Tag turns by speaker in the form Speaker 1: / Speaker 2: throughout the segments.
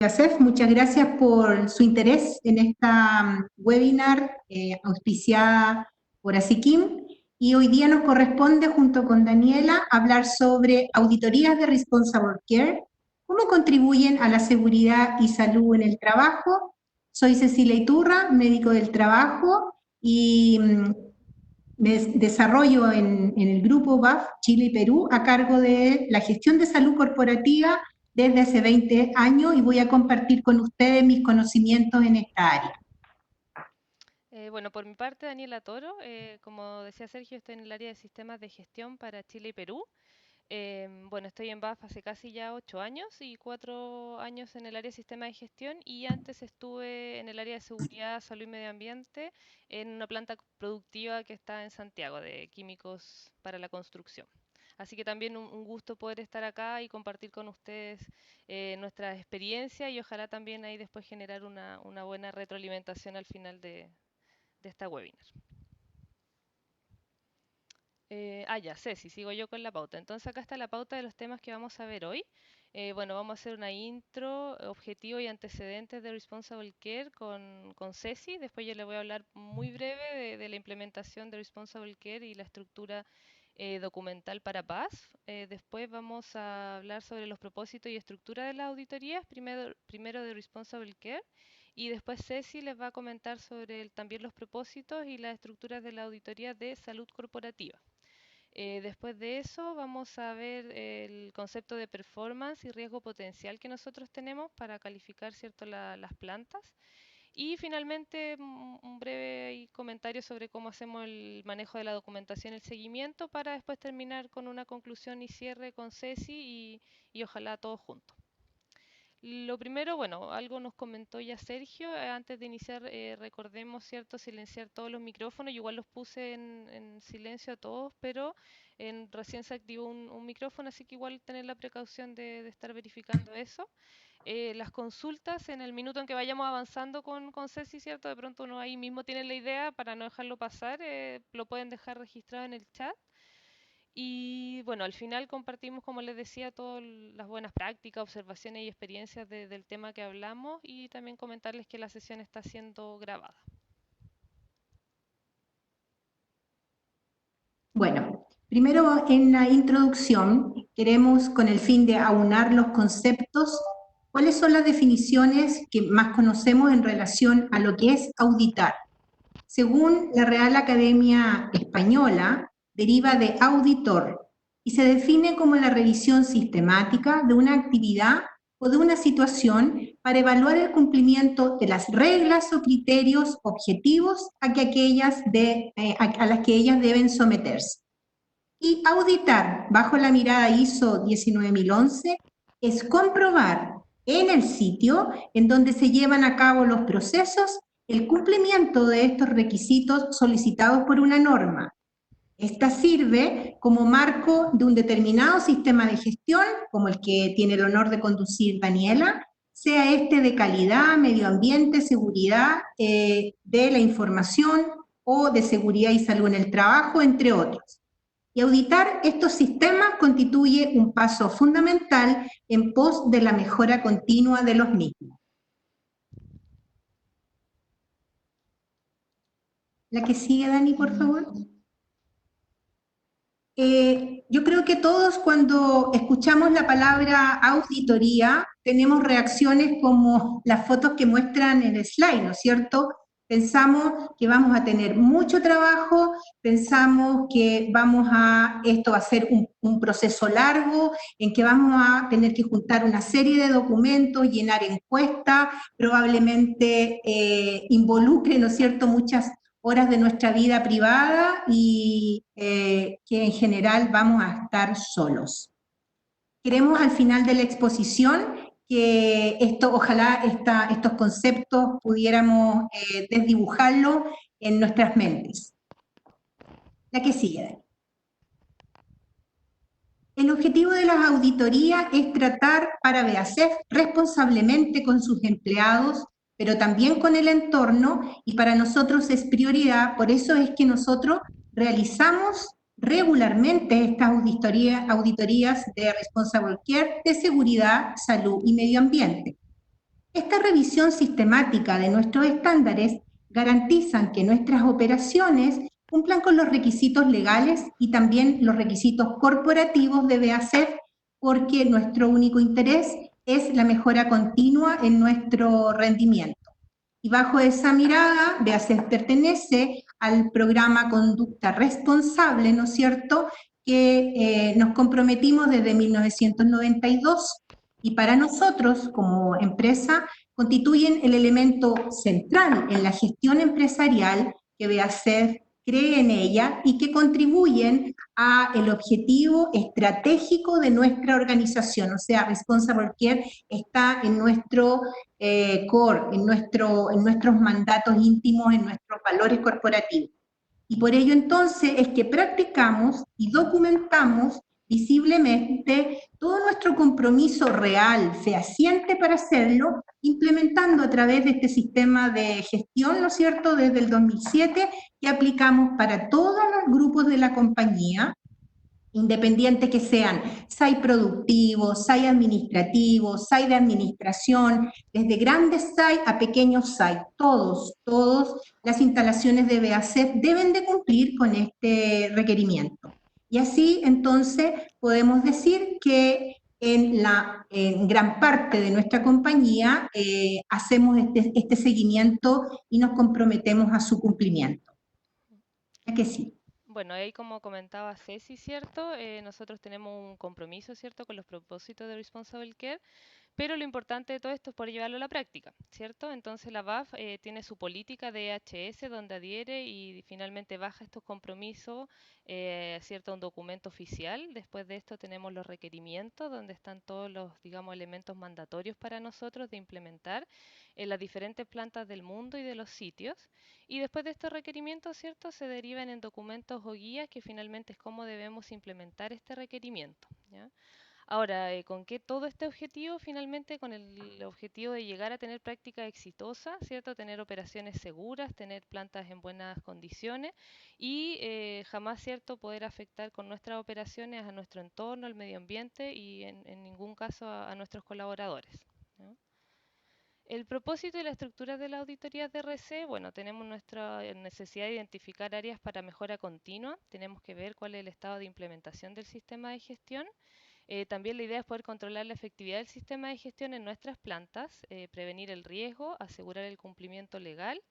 Speaker 1: Yacef, muchas gracias por su interés en esta webinar auspiciada por ASICIM. Y hoy día nos corresponde, junto con Daniela, hablar sobre auditorías de Responsible Care, cómo contribuyen a la seguridad y salud en el trabajo. Soy Cecilia Iturra, médico del trabajo, y me desarrollo en el grupo BAF Chile y Perú a cargo de la gestión de salud corporativa desde hace 20 años y voy a compartir con ustedes mis conocimientos en esta área.
Speaker 2: Bueno, por mi parte, Daniela Toro, como decía Sergio, estoy en el área de sistemas de gestión para Chile y Perú. Bueno, estoy en BAF hace casi ya 8 años y 4 años en el área de sistemas de gestión y antes estuve en el área de seguridad, salud y medio ambiente en una planta productiva que está en Santiago de químicos para la construcción. Así que también un gusto poder estar acá y compartir con ustedes nuestra experiencia y ojalá también ahí después generar una buena retroalimentación al final de esta webinar. Ya sé, si sigo yo con la pauta. Entonces acá está la pauta de los temas que vamos a ver hoy. Bueno, vamos a hacer una intro, objetivo y antecedentes de Responsible Care con Ceci. Después yo le voy a hablar muy breve de la implementación de Responsible Care y la estructura documental para PAS. Después vamos a hablar sobre los propósitos y estructura de las auditorías, primero de Responsible Care. Y después Ceci les va a comentar sobre también los propósitos y las estructuras de la auditoría de salud corporativa. Después de eso vamos a ver el concepto de performance y riesgo potencial que nosotros tenemos para calificar, ¿cierto?, las plantas. Y finalmente un breve comentario sobre cómo hacemos el manejo de la documentación y el seguimiento para después terminar con una conclusión y cierre con Ceci y ojalá todos juntos. Lo primero, bueno, algo nos comentó ya Sergio, antes de iniciar recordemos, ¿cierto?, silenciar todos los micrófonos, yo igual los puse en silencio a todos, pero recién se activó un micrófono, así que igual tener la precaución de estar verificando eso. Las consultas en el minuto en que vayamos avanzando con Ceci, ¿cierto? De pronto uno ahí mismo tiene la idea para no dejarlo pasar, lo pueden dejar registrado en el chat. Y bueno, al final compartimos, como les decía, todas las buenas prácticas, observaciones y experiencias del tema que hablamos y también comentarles que la sesión está siendo grabada.
Speaker 1: Bueno, primero en la introducción queremos, con el fin de aunar los conceptos, cuáles son las definiciones que más conocemos en relación a lo que es auditar. Según la Real Academia Española, deriva de auditor y se define como la revisión sistemática de una actividad o de una situación para evaluar el cumplimiento de las reglas o criterios objetivos a las que ellas deben someterse. Y auditar bajo la mirada ISO 19011 es comprobar en el sitio en donde se llevan a cabo los procesos el cumplimiento de estos requisitos solicitados por una norma. Esta sirve como marco de un determinado sistema de gestión, como el que tiene el honor de conducir Daniela, sea este de calidad, medio ambiente, seguridad de la información o de seguridad y salud en el trabajo, entre otros. Y auditar estos sistemas constituye un paso fundamental en pos de la mejora continua de los mismos. La que sigue, Dani, por favor. Yo creo que todos cuando escuchamos la palabra auditoría tenemos reacciones como las fotos que muestran en el slide, ¿no es cierto? Pensamos que vamos a tener mucho trabajo, pensamos que esto va a ser un proceso largo, en que vamos a tener que juntar una serie de documentos, llenar encuestas, probablemente involucre, ¿no es cierto?, muchas horas de nuestra vida privada y que en general vamos a estar solos. Queremos al final de la exposición que ojalá estos conceptos pudiéramos desdibujarlos en nuestras mentes. La que sigue, Dani. El objetivo de las auditorías es tratar para BASF responsablemente con sus empleados, pero también con el entorno, y para nosotros es prioridad, por eso es que nosotros realizamos regularmente estas auditorías de Responsible Care de seguridad, salud y medio ambiente. Esta revisión sistemática de nuestros estándares garantizan que nuestras operaciones cumplan con los requisitos legales y también los requisitos corporativos de BASF, porque nuestro único interés es la mejora continua en nuestro rendimiento. Y bajo esa mirada, BASF pertenece al programa Conducta Responsable, ¿no es cierto?, que nos comprometimos desde 1992 y para nosotros como empresa constituyen el elemento central en la gestión empresarial que BASF cree en ella y que contribuyen a el objetivo estratégico de nuestra organización, o sea, Responsible Care está en nuestro core, en nuestros mandatos íntimos, en nuestros valores corporativos. Y por ello entonces es que practicamos y documentamos visiblemente todo nuestro compromiso real, fehaciente para hacerlo, implementando a través de este sistema de gestión, ¿no es cierto?, desde el 2007, que aplicamos para todos los grupos de la compañía, independientes que sean SAI productivos, SAI administrativos, SAI de administración, desde grandes SAI a pequeños SAI, todos las instalaciones de BASF deben de cumplir con este requerimiento. Y así entonces podemos decir que en gran parte de nuestra compañía hacemos este seguimiento y nos comprometemos a su cumplimiento. ¿Es que sí?
Speaker 2: Bueno, ahí como comentaba Ceci, ¿cierto? Nosotros tenemos un compromiso, ¿cierto?, con los propósitos de Responsible Care, pero lo importante de todo esto es poder llevarlo a la práctica, ¿cierto? Entonces la BAF tiene su política de EHS donde adhiere y finalmente baja estos compromisos, ¿cierto? A un documento oficial. Después de esto tenemos los requerimientos donde están todos los, digamos, elementos mandatorios para nosotros de implementar en las diferentes plantas del mundo y de los sitios. Y después de estos requerimientos, ¿cierto? Se derivan en documentos o guías que finalmente es cómo debemos implementar este requerimiento, ¿ya? Ahora, ¿con qué todo este objetivo? Finalmente, con el objetivo de llegar a tener prácticas exitosas, ¿cierto? Tener operaciones seguras, tener plantas en buenas condiciones y jamás, ¿cierto?, poder afectar con nuestras operaciones a nuestro entorno, al medio ambiente y en ningún caso a nuestros colaboradores, ¿no? El propósito y la estructura de la auditoría de RC, bueno, tenemos nuestra necesidad de identificar áreas para mejora continua, tenemos que ver cuál es el estado de implementación del sistema de gestión. También la idea es poder controlar la efectividad del sistema de gestión en nuestras plantas, prevenir el riesgo, asegurar el cumplimiento legal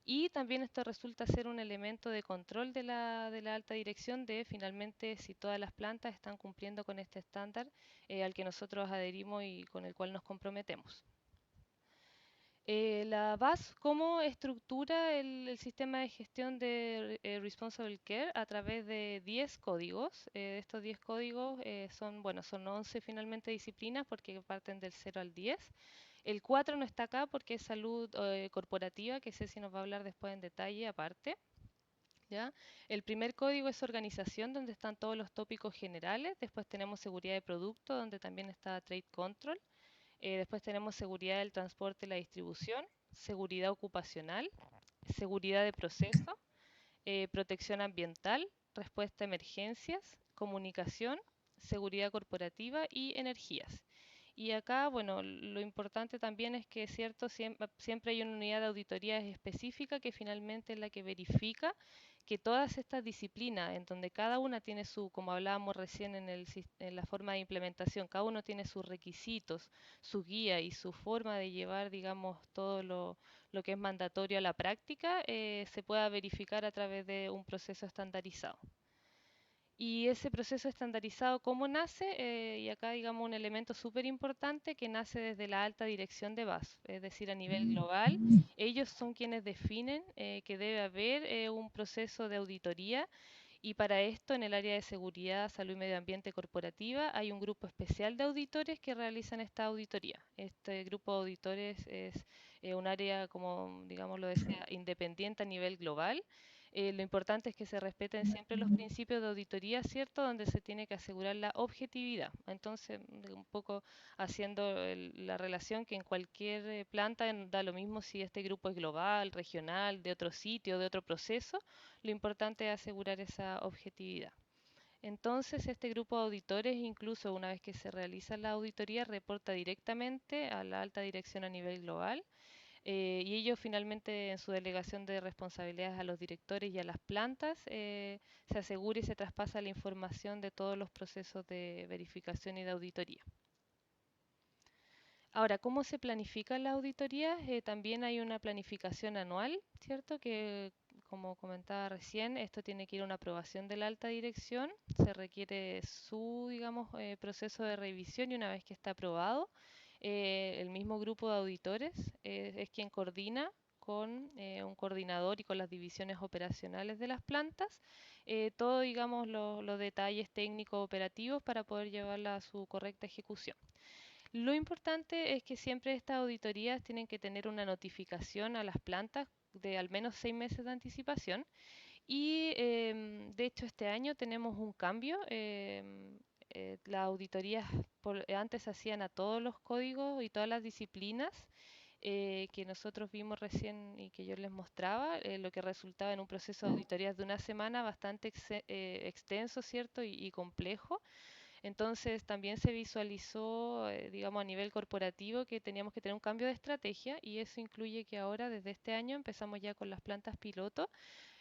Speaker 2: y también esto resulta ser un elemento de control de la alta dirección de finalmente si todas las plantas están cumpliendo con este estándar al que nosotros adherimos y con el cual nos comprometemos. La BAS, ¿cómo estructura el sistema de gestión de Responsible Care? A través de 10 códigos. Estos 10 códigos son, bueno, son 11 finalmente disciplinas porque parten del 0 al 10. El 4 no está acá porque es salud corporativa, que sé si nos va a hablar después en detalle aparte, ¿ya? El primer código es organización, donde están todos los tópicos generales. Después tenemos seguridad de producto, donde también está trade control. Después tenemos seguridad del transporte y la distribución, seguridad ocupacional, seguridad de proceso, protección ambiental, respuesta a emergencias, comunicación, seguridad corporativa y energías. Y acá, bueno, lo importante también es que, cierto, siempre hay una unidad de auditoría específica que finalmente es la que verifica que todas estas disciplinas, en donde cada una tiene su, como hablábamos recién en la forma de implementación, cada uno tiene sus requisitos, su guía y su forma de llevar, digamos, todo lo que es mandatorio a la práctica, se pueda verificar a través de un proceso estandarizado. Y ese proceso estandarizado, ¿cómo nace? Y acá, digamos, un elemento súper importante que nace desde la alta dirección de BASF, es decir, a nivel global. Ellos son quienes definen que debe haber un proceso de auditoría y para esto, en el área de seguridad, salud y medio ambiente corporativa, hay un grupo especial de auditores que realizan esta auditoría. Este grupo de auditores es un área, como digamos lo decía, independiente a nivel global. Lo importante es que se respeten siempre los principios de auditoría, ¿cierto? Donde se tiene que asegurar la objetividad. Entonces, un poco haciendo la relación que en cualquier planta da lo mismo si este grupo es global, regional, de otro sitio, de otro proceso, lo importante es asegurar esa objetividad. Entonces, este grupo de auditores, incluso una vez que se realiza la auditoría, reporta directamente a la alta dirección a nivel global, y ellos finalmente en su delegación de responsabilidades a los directores y a las plantas se asegura y se traspasa la información de todos los procesos de verificación y de auditoría. Ahora, ¿cómo se planifica la auditoría? También hay una planificación anual, ¿cierto? Que, como comentaba recién, esto tiene que ir a una aprobación de la alta dirección. Se requiere su, digamos, proceso de revisión y una vez que está aprobado, el mismo grupo de auditores es quien coordina con un coordinador y con las divisiones operacionales de las plantas, todo, digamos, los detalles técnicos operativos para poder llevarla a su correcta ejecución. Lo importante es que siempre estas auditorías tienen que tener una notificación a las plantas de al menos 6 meses de anticipación y de hecho este año tenemos un cambio. Las auditorías antes se hacían a todos los códigos y todas las disciplinas que nosotros vimos recién y que yo les mostraba, lo que resultaba en un proceso de auditorías de una semana bastante extenso, ¿cierto? Y complejo. Entonces también se visualizó, digamos, a nivel corporativo que teníamos que tener un cambio de estrategia y eso incluye que ahora, desde este año, empezamos ya con las plantas piloto.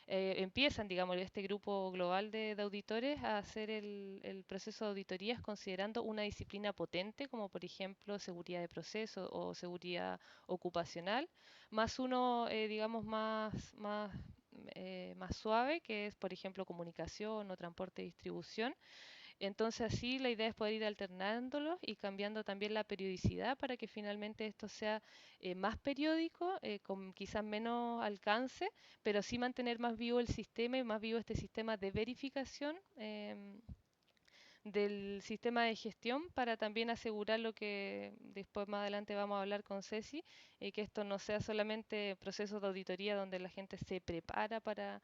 Speaker 2: Empiezan, digamos, este grupo global de auditores a hacer el proceso de auditorías considerando una disciplina potente, como por ejemplo seguridad de proceso o seguridad ocupacional, más uno, digamos, más suave, que es, por ejemplo, comunicación o transporte y distribución. Entonces así la idea es poder ir alternándolos y cambiando también la periodicidad para que finalmente esto sea más periódico, con quizás menos alcance, pero sí mantener más vivo el sistema y más vivo este sistema de verificación del sistema de gestión para también asegurar lo que después más adelante vamos a hablar con Ceci, que esto no sea solamente procesos de auditoría donde la gente se prepara para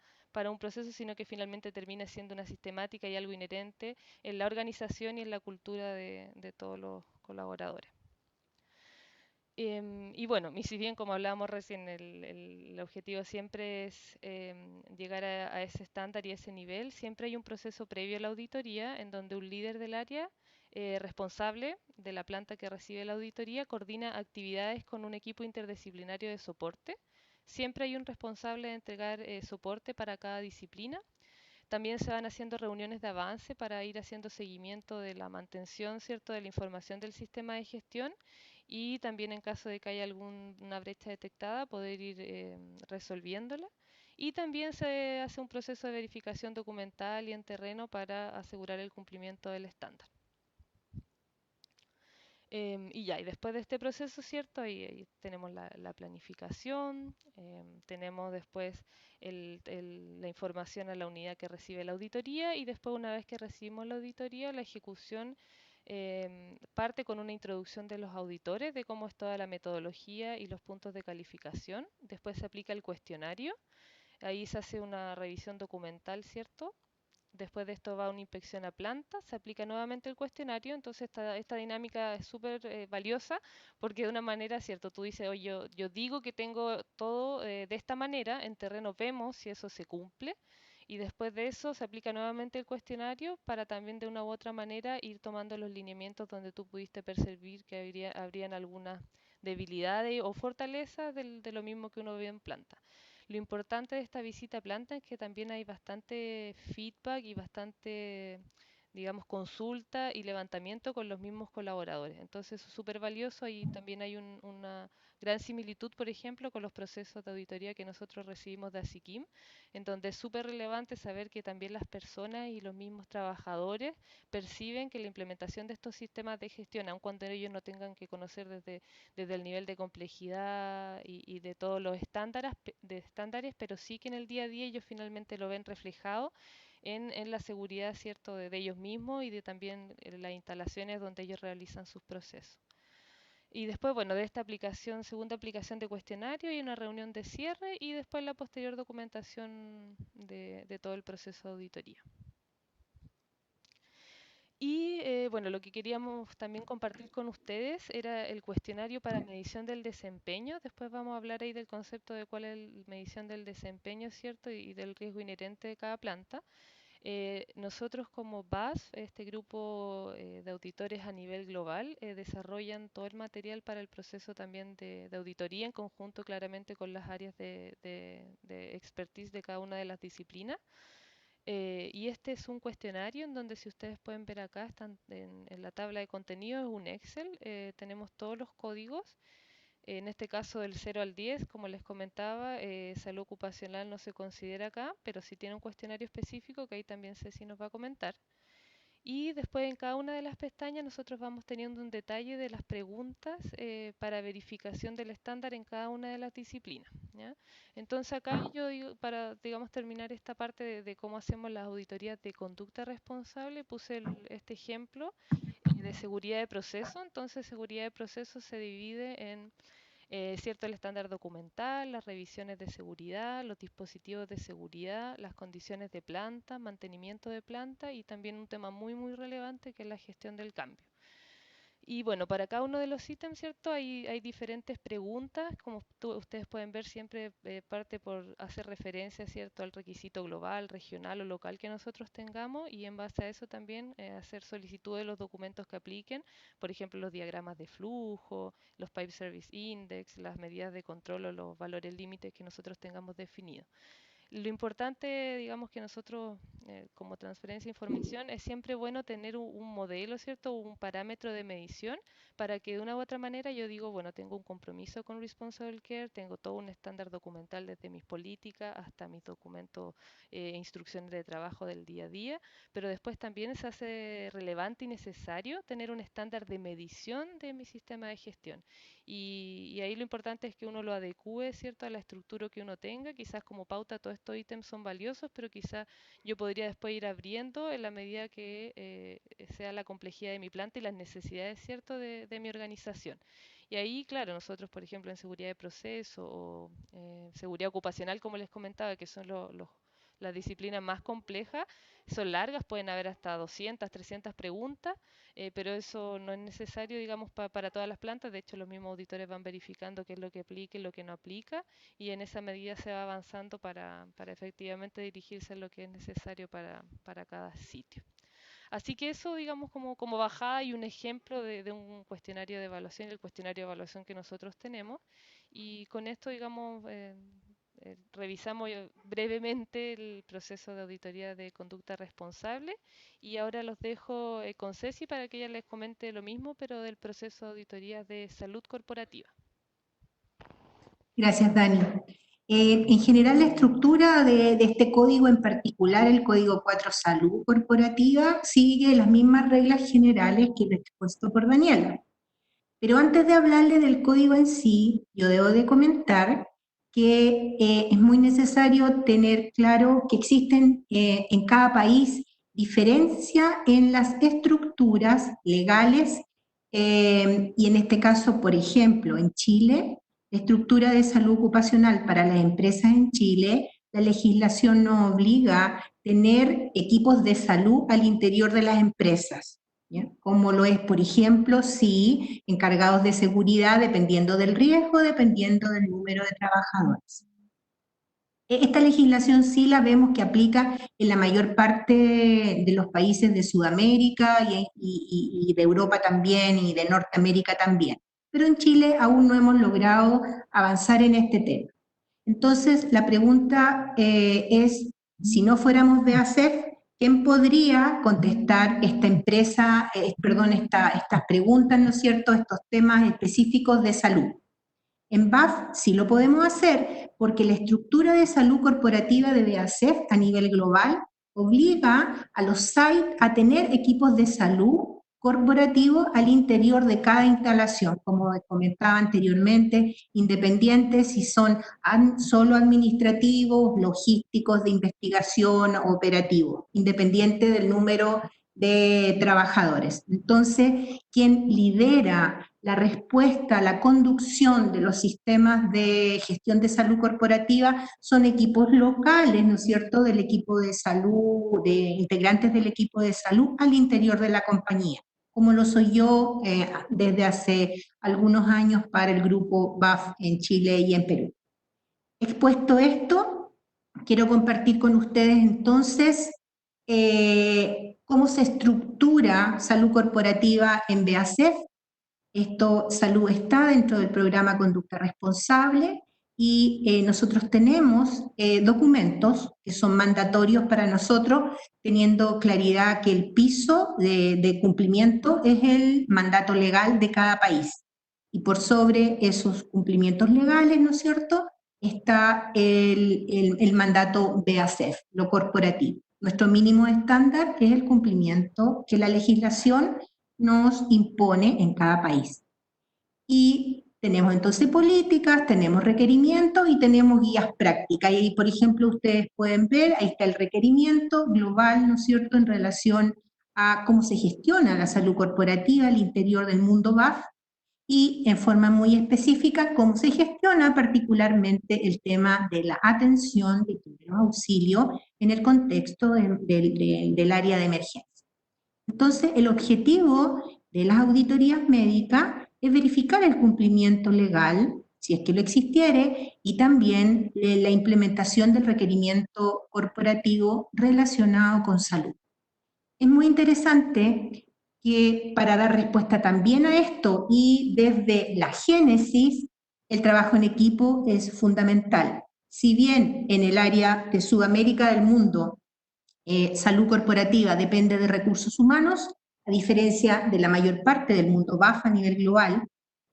Speaker 2: un proceso, sino que finalmente termine siendo una sistemática y algo inherente en la organización y en la cultura de todos los colaboradores. Y bueno, y si bien como hablábamos recién, el objetivo siempre es llegar a ese estándar y ese nivel, siempre hay un proceso previo a la auditoría en donde un líder del área responsable de la planta que recibe la auditoría coordina actividades con un equipo interdisciplinario de soporte. Siempre hay un responsable de entregar soporte para cada disciplina. También se van haciendo reuniones de avance para ir haciendo seguimiento de la mantención, ¿cierto?, de la información del sistema de gestión y también en caso de que haya alguna brecha detectada, poder ir resolviéndola. Y también se hace un proceso de verificación documental y en terreno para asegurar el cumplimiento del estándar. Y ya, y después de este proceso, ¿cierto? Ahí tenemos la planificación, tenemos después la información a la unidad que recibe la auditoría y después una vez que recibimos la auditoría, la ejecución parte con una introducción de los auditores de cómo es toda la metodología y los puntos de calificación. Después se aplica el cuestionario, ahí se hace una revisión documental, ¿cierto? Después de esto va una inspección a planta, se aplica nuevamente el cuestionario, entonces esta dinámica es súper valiosa porque de una manera, cierto, tú dices, oye, yo digo que tengo todo de esta manera, en terreno vemos si eso se cumple y después de eso se aplica nuevamente el cuestionario para también de una u otra manera ir tomando los lineamientos donde tú pudiste percibir que habrían algunas debilidades o fortalezas de lo mismo que uno ve en planta. Lo importante de esta visita a planta es que también hay bastante feedback y bastante, digamos, consulta y levantamiento con los mismos colaboradores. Entonces eso es súper valioso y también hay una gran similitud, por ejemplo, con los procesos de auditoría que nosotros recibimos de ASIQUIM, en donde es súper relevante saber que también las personas y los mismos trabajadores perciben que la implementación de estos sistemas de gestión, aun cuando ellos no tengan que conocer desde el nivel de complejidad y de todos los estándares, pero sí que en el día a día ellos finalmente lo ven reflejado en la seguridad, ¿cierto?, de ellos mismos y de también las instalaciones donde ellos realizan sus procesos. Y después, bueno, de esta aplicación, segunda aplicación de cuestionario y una reunión de cierre y después la posterior documentación de todo el proceso de auditoría. Y bueno, lo que queríamos también compartir con ustedes era el cuestionario para medición del desempeño. Después vamos a hablar ahí del concepto de cuál es la medición del desempeño, ¿cierto? Y del riesgo inherente de cada planta. Nosotros como BAS, este grupo de auditores a nivel global, desarrollan todo el material para el proceso también de auditoría en conjunto claramente con las áreas de expertise de cada una de las disciplinas. Y este es un cuestionario en donde, si ustedes pueden ver acá, están en la tabla de contenido, es un Excel, tenemos todos los códigos. En este caso del 0 al 10, como les comentaba, salud ocupacional no se considera acá, pero sí tiene un cuestionario específico que ahí también Ceci nos va a comentar. Y después en cada una de las pestañas nosotros vamos teniendo un detalle de las preguntas para verificación del estándar en cada una de las disciplinas, ¿ya? Entonces acá yo digo, para, digamos, terminar esta parte de cómo hacemos las auditorías de conducta responsable, puse este ejemplo de seguridad de proceso. Entonces seguridad de proceso se divide en cierto, el estándar documental, las revisiones de seguridad, los dispositivos de seguridad, las condiciones de planta, mantenimiento de planta y también un tema muy relevante que es la gestión del cambio. Y bueno, para cada uno de los ítems, ¿cierto? Hay diferentes preguntas, como ustedes pueden ver, siempre parte por hacer referencia, ¿cierto?, al requisito global, regional o local que nosotros tengamos, y en base a eso también hacer solicitud de los documentos que apliquen, por ejemplo, los diagramas de flujo, los Pipe Service Index, las medidas de control o los valores límites que nosotros tengamos definidos. Lo importante, digamos, que nosotros como transferencia de información es siempre bueno tener un modelo, ¿cierto? Un parámetro de medición para que de una u otra manera yo digo, bueno, tengo un compromiso con Responsible Care, tengo todo un estándar documental desde mis políticas hasta mis documentos, instrucciones de trabajo del día a día, pero después también se hace relevante y necesario tener un estándar de medición de mi sistema de gestión. Y ahí lo importante es que uno lo adecue, ¿cierto?, a la estructura que uno tenga. Quizás como pauta todos estos ítems son valiosos, pero quizás yo podría después ir abriendo en la medida que sea la complejidad de mi planta y las necesidades, ¿cierto?, de mi organización. Y ahí, claro, nosotros, por ejemplo, en seguridad de proceso o seguridad ocupacional, como les comentaba, que son las disciplinas más complejas, son largas, pueden haber hasta 200, 300 preguntas, pero eso no es necesario, digamos, para todas las plantas. De hecho, los mismos auditores van verificando qué es lo que aplica y lo que no aplica, y en esa medida se va avanzando para efectivamente dirigirse a lo que es necesario para cada sitio. Así que eso, digamos, como bajada y un ejemplo de un cuestionario de evaluación, el cuestionario de evaluación que nosotros tenemos. Y con esto, digamos, revisamos brevemente el proceso de auditoría de conducta responsable, y ahora los dejo con Ceci para que ella les comente lo mismo, pero del proceso de auditoría de salud corporativa.
Speaker 1: Gracias, Dani. En general, la estructura de este código en particular, el código 4 Salud Corporativa, sigue las mismas reglas generales que lo expuesto por Daniela. Pero antes de hablarle del código en sí, yo debo de comentar que es muy necesario tener claro que existen en cada país diferencias en las estructuras legales, y en este caso, por ejemplo, en Chile, la estructura de salud ocupacional para las empresas en Chile, la legislación no obliga a tener equipos de salud al interior de las empresas, ¿ya? Como lo es, por ejemplo, si encargados de seguridad, dependiendo del riesgo, dependiendo del número de trabajadores. Esta legislación sí la vemos que aplica en la mayor parte de los países de Sudamérica y de Europa también, y de Norteamérica también. Pero en Chile aún no hemos logrado avanzar en este tema. Entonces, la pregunta es, si no fuéramos BASF, ¿quién podría contestar esta empresa, estas preguntas, ¿no es cierto?, estos temas específicos de salud? En BAF sí lo podemos hacer porque la estructura de salud corporativa de BASF a nivel global obliga a los sites a tener equipos de salud corporativo al interior de cada instalación, como comentaba anteriormente, independientes si son solo administrativos, logísticos, de investigación, operativos, independiente del número de trabajadores. Entonces, quien lidera la respuesta, la conducción de los sistemas de gestión de salud corporativa son equipos locales, ¿no es cierto?, del equipo de salud, de integrantes del equipo de salud al interior de la compañía, como lo soy yo desde hace algunos años para el grupo BAF en Chile y en Perú. Expuesto esto, quiero compartir con ustedes entonces cómo se estructura salud corporativa en BASF. Esto, salud está dentro del programa Conducta Responsable y nosotros tenemos documentos que son mandatorios para nosotros, teniendo claridad que el piso de cumplimiento es el mandato legal de cada país. Y por sobre esos cumplimientos legales, ¿no es cierto?, está el mandato BASF, lo corporativo. Nuestro mínimo estándar es el cumplimiento que la legislación nos impone en cada país. Y tenemos entonces políticas, tenemos requerimientos y tenemos guías prácticas. Y ahí, por ejemplo, ustedes pueden ver, ahí está el requerimiento global, ¿no es cierto?, en relación a cómo se gestiona la salud corporativa al interior del mundo BAF y en forma muy específica cómo se gestiona particularmente el tema de la atención de primeros auxilios en el contexto del área de emergencia. Entonces, el objetivo de las auditorías médicas es verificar el cumplimiento legal, si es que lo existiere, y también la implementación del requerimiento corporativo relacionado con salud. Es muy interesante que para dar respuesta también a esto y desde la génesis, el trabajo en equipo es fundamental. Si bien en el área de Sudamérica del mundo salud corporativa depende de recursos humanos, a diferencia de la mayor parte del mundo BAF a nivel global,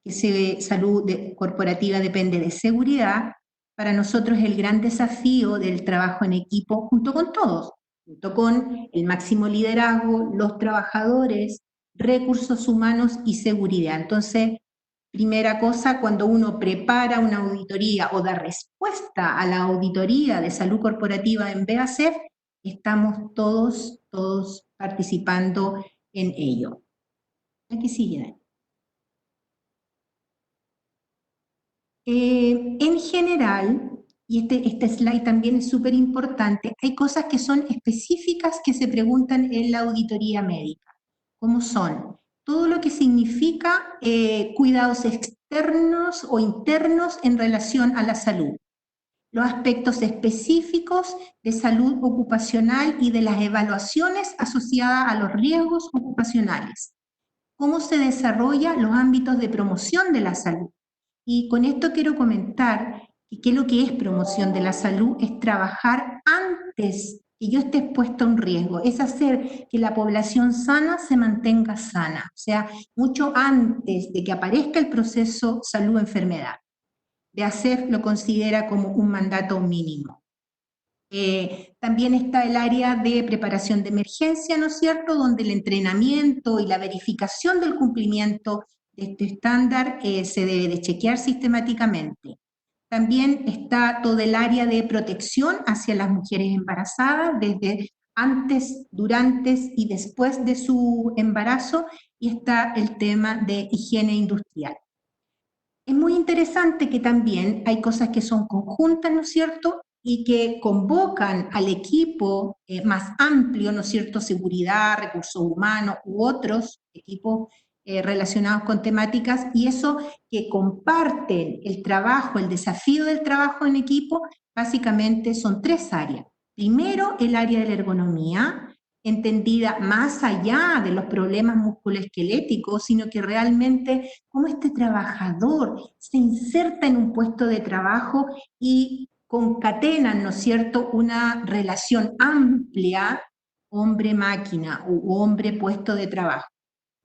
Speaker 1: que salud corporativa depende de seguridad, para nosotros el gran desafío del trabajo en equipo junto con todos, junto con el máximo liderazgo, los trabajadores, recursos humanos y seguridad. Entonces, primera cosa, cuando uno prepara una auditoría o da respuesta a la auditoría de salud corporativa en BASF, estamos todos participando en ello. Aquí sigue. En general, y este slide también es súper importante, hay cosas que son específicas que se preguntan en la auditoría médica, como son todo lo que significa cuidados externos o internos en relación a la salud, los aspectos específicos de salud ocupacional y de las evaluaciones asociadas a los riesgos ocupacionales, cómo se desarrollan los ámbitos de promoción de la salud. Y con esto quiero comentar que lo que es promoción de la salud es trabajar antes que yo esté expuesto a un riesgo, es hacer que la población sana se mantenga sana, o sea, mucho antes de que aparezca el proceso salud-enfermedad. BASF lo considera como un mandato mínimo. También está el área de preparación de emergencia, ¿no es cierto?, donde el entrenamiento y la verificación del cumplimiento de este estándar se debe de chequear sistemáticamente. También está todo el área de protección hacia las mujeres embarazadas, desde antes, durante y después de su embarazo, y está el tema de higiene industrial. Es muy interesante que también hay cosas que son conjuntas, ¿no es cierto?, y que convocan al equipo más amplio, ¿no es cierto?, seguridad, recursos humanos u otros equipos relacionados con temáticas, y eso que comparten el trabajo, el desafío del trabajo en equipo, básicamente son tres áreas. Primero, el área de la ergonomía, entendida más allá de los problemas musculoesqueléticos, sino que realmente cómo este trabajador se inserta en un puesto de trabajo y concatenan, ¿no es cierto?, una relación amplia hombre-máquina u hombre-puesto de trabajo.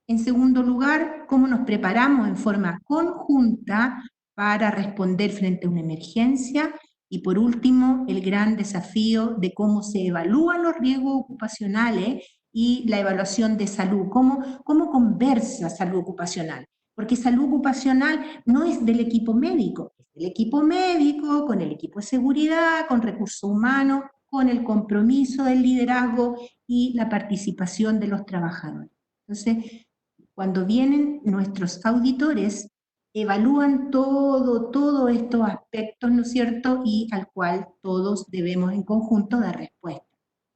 Speaker 1: En segundo lugar, cómo nos preparamos en forma conjunta para responder frente a una emergencia. Y por último, el gran desafío de cómo se evalúan los riesgos ocupacionales y la evaluación de salud, cómo conversa salud ocupacional. Porque salud ocupacional no es del equipo médico, es del equipo médico, con el equipo de seguridad, con recursos humanos, con el compromiso del liderazgo y la participación de los trabajadores. Entonces, cuando vienen nuestros auditores, evalúan todos estos aspectos, ¿no es cierto?, y al cual todos debemos en conjunto dar respuesta.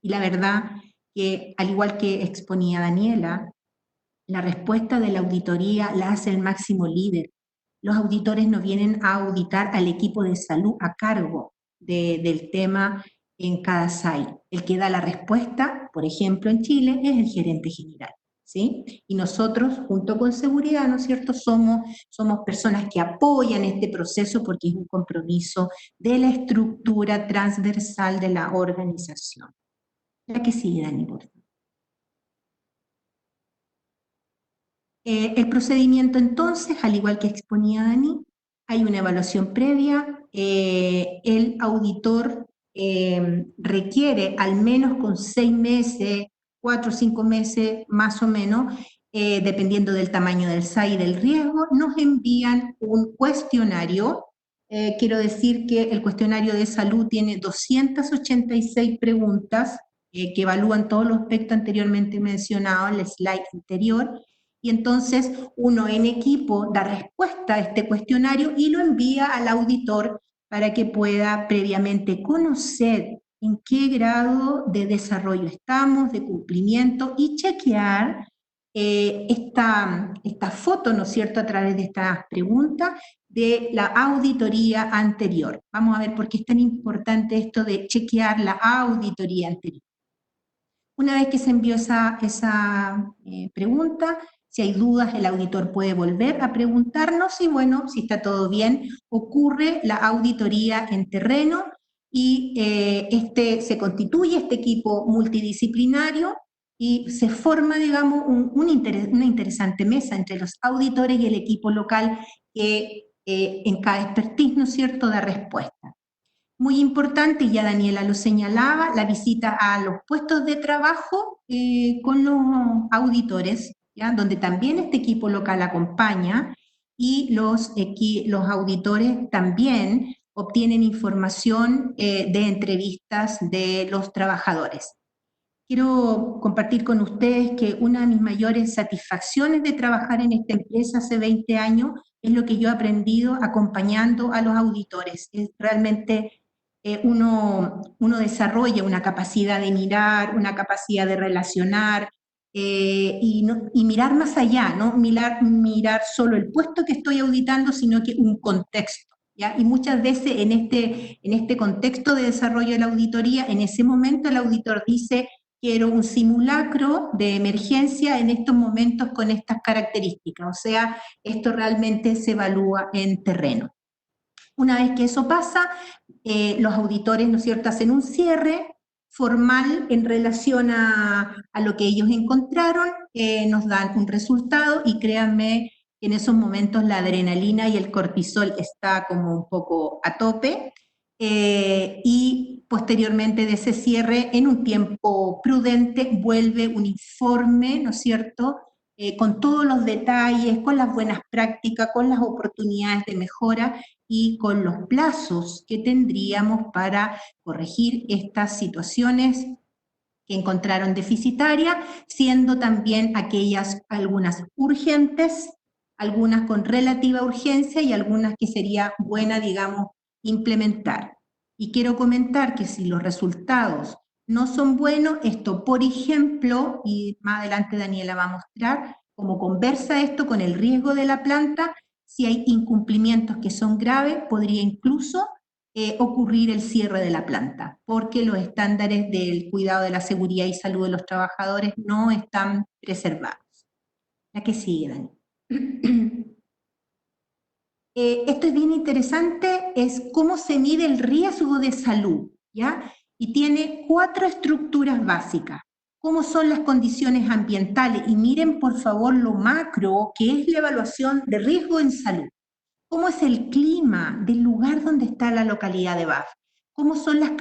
Speaker 1: Y la verdad que, al igual que exponía Daniela, la respuesta de la auditoría la hace el máximo líder. Los auditores no vienen a auditar al equipo de salud a cargo del tema en cada site. El que da la respuesta, por ejemplo, en Chile, es el gerente general, ¿sí? Y nosotros, junto con seguridad, ¿no es cierto?, somos personas que apoyan este proceso porque es un compromiso de la estructura transversal de la organización. La que sigue, Dani, por favor. El procedimiento entonces, al igual que exponía Dani, hay una evaluación previa, el auditor requiere al menos con 6 meses, 4 o 5 meses más o menos, dependiendo del tamaño del SAI y del riesgo, nos envían un cuestionario. Quiero decir que el cuestionario de salud tiene 286 preguntas que evalúan todos los aspectos anteriormente mencionados en el slide anterior, y entonces uno en equipo da respuesta a este cuestionario y lo envía al auditor para que pueda previamente conocer en qué grado de desarrollo estamos, de cumplimiento, y chequear esta foto, ¿no es cierto?, a través de estas preguntas de la auditoría anterior. Vamos a ver por qué es tan importante esto de chequear la auditoría anterior. Una vez que se envió esa pregunta, si hay dudas, el auditor puede volver a preguntarnos y, bueno, si está todo bien, ocurre la auditoría en terreno y se constituye este equipo multidisciplinario y se forma, digamos, una interesante mesa entre los auditores y el equipo local que en cada expertise, ¿no es cierto?, da respuesta. Muy importante, y ya Daniela lo señalaba, la visita a los puestos de trabajo con los auditores, ¿ya?, donde también este equipo local acompaña, y los auditores también obtienen información de entrevistas de los trabajadores. Quiero compartir con ustedes que una de mis mayores satisfacciones de trabajar en esta empresa hace 20 años es lo que yo he aprendido acompañando a los auditores. Es realmente uno desarrolla una capacidad de mirar, una capacidad de relacionar y mirar más allá, no mirar solo el puesto que estoy auditando, sino que un contexto, ¿ya? Y muchas veces en este contexto de desarrollo de la auditoría, en ese momento el auditor dice: quiero un simulacro de emergencia en estos momentos con estas características. O sea, esto realmente se evalúa en terreno. Una vez que eso pasa, los auditores, ¿no es cierto?, hacen un cierre formal en relación a lo que ellos encontraron, nos dan un resultado y créanme que en esos momentos la adrenalina y el cortisol está como un poco a tope, y posteriormente de ese cierre, en un tiempo prudente, vuelve un informe, ¿no es cierto?, con todos los detalles, con las buenas prácticas, con las oportunidades de mejora y con los plazos que tendríamos para corregir estas situaciones que encontraron deficitarias, siendo también aquellas algunas urgentes, algunas con relativa urgencia y algunas que sería buena, digamos, implementar. Y quiero comentar que si los resultados no son buenos, esto, por ejemplo, y más adelante Daniela va a mostrar cómo conversa esto con el riesgo de la planta, si hay incumplimientos que son graves, podría incluso ocurrir el cierre de la planta, porque los estándares del cuidado de la seguridad y salud de los trabajadores no están preservados. La que sigue, Dani. Esto es bien interesante, es cómo se mide el riesgo de salud, ¿ya? Y tiene 4 estructuras básicas. ¿Cómo son las condiciones ambientales? Y miren, por favor, lo macro, que es la evaluación de riesgo en salud. ¿Cómo es el clima del lugar donde está la localidad de Bath? ¿Cómo son la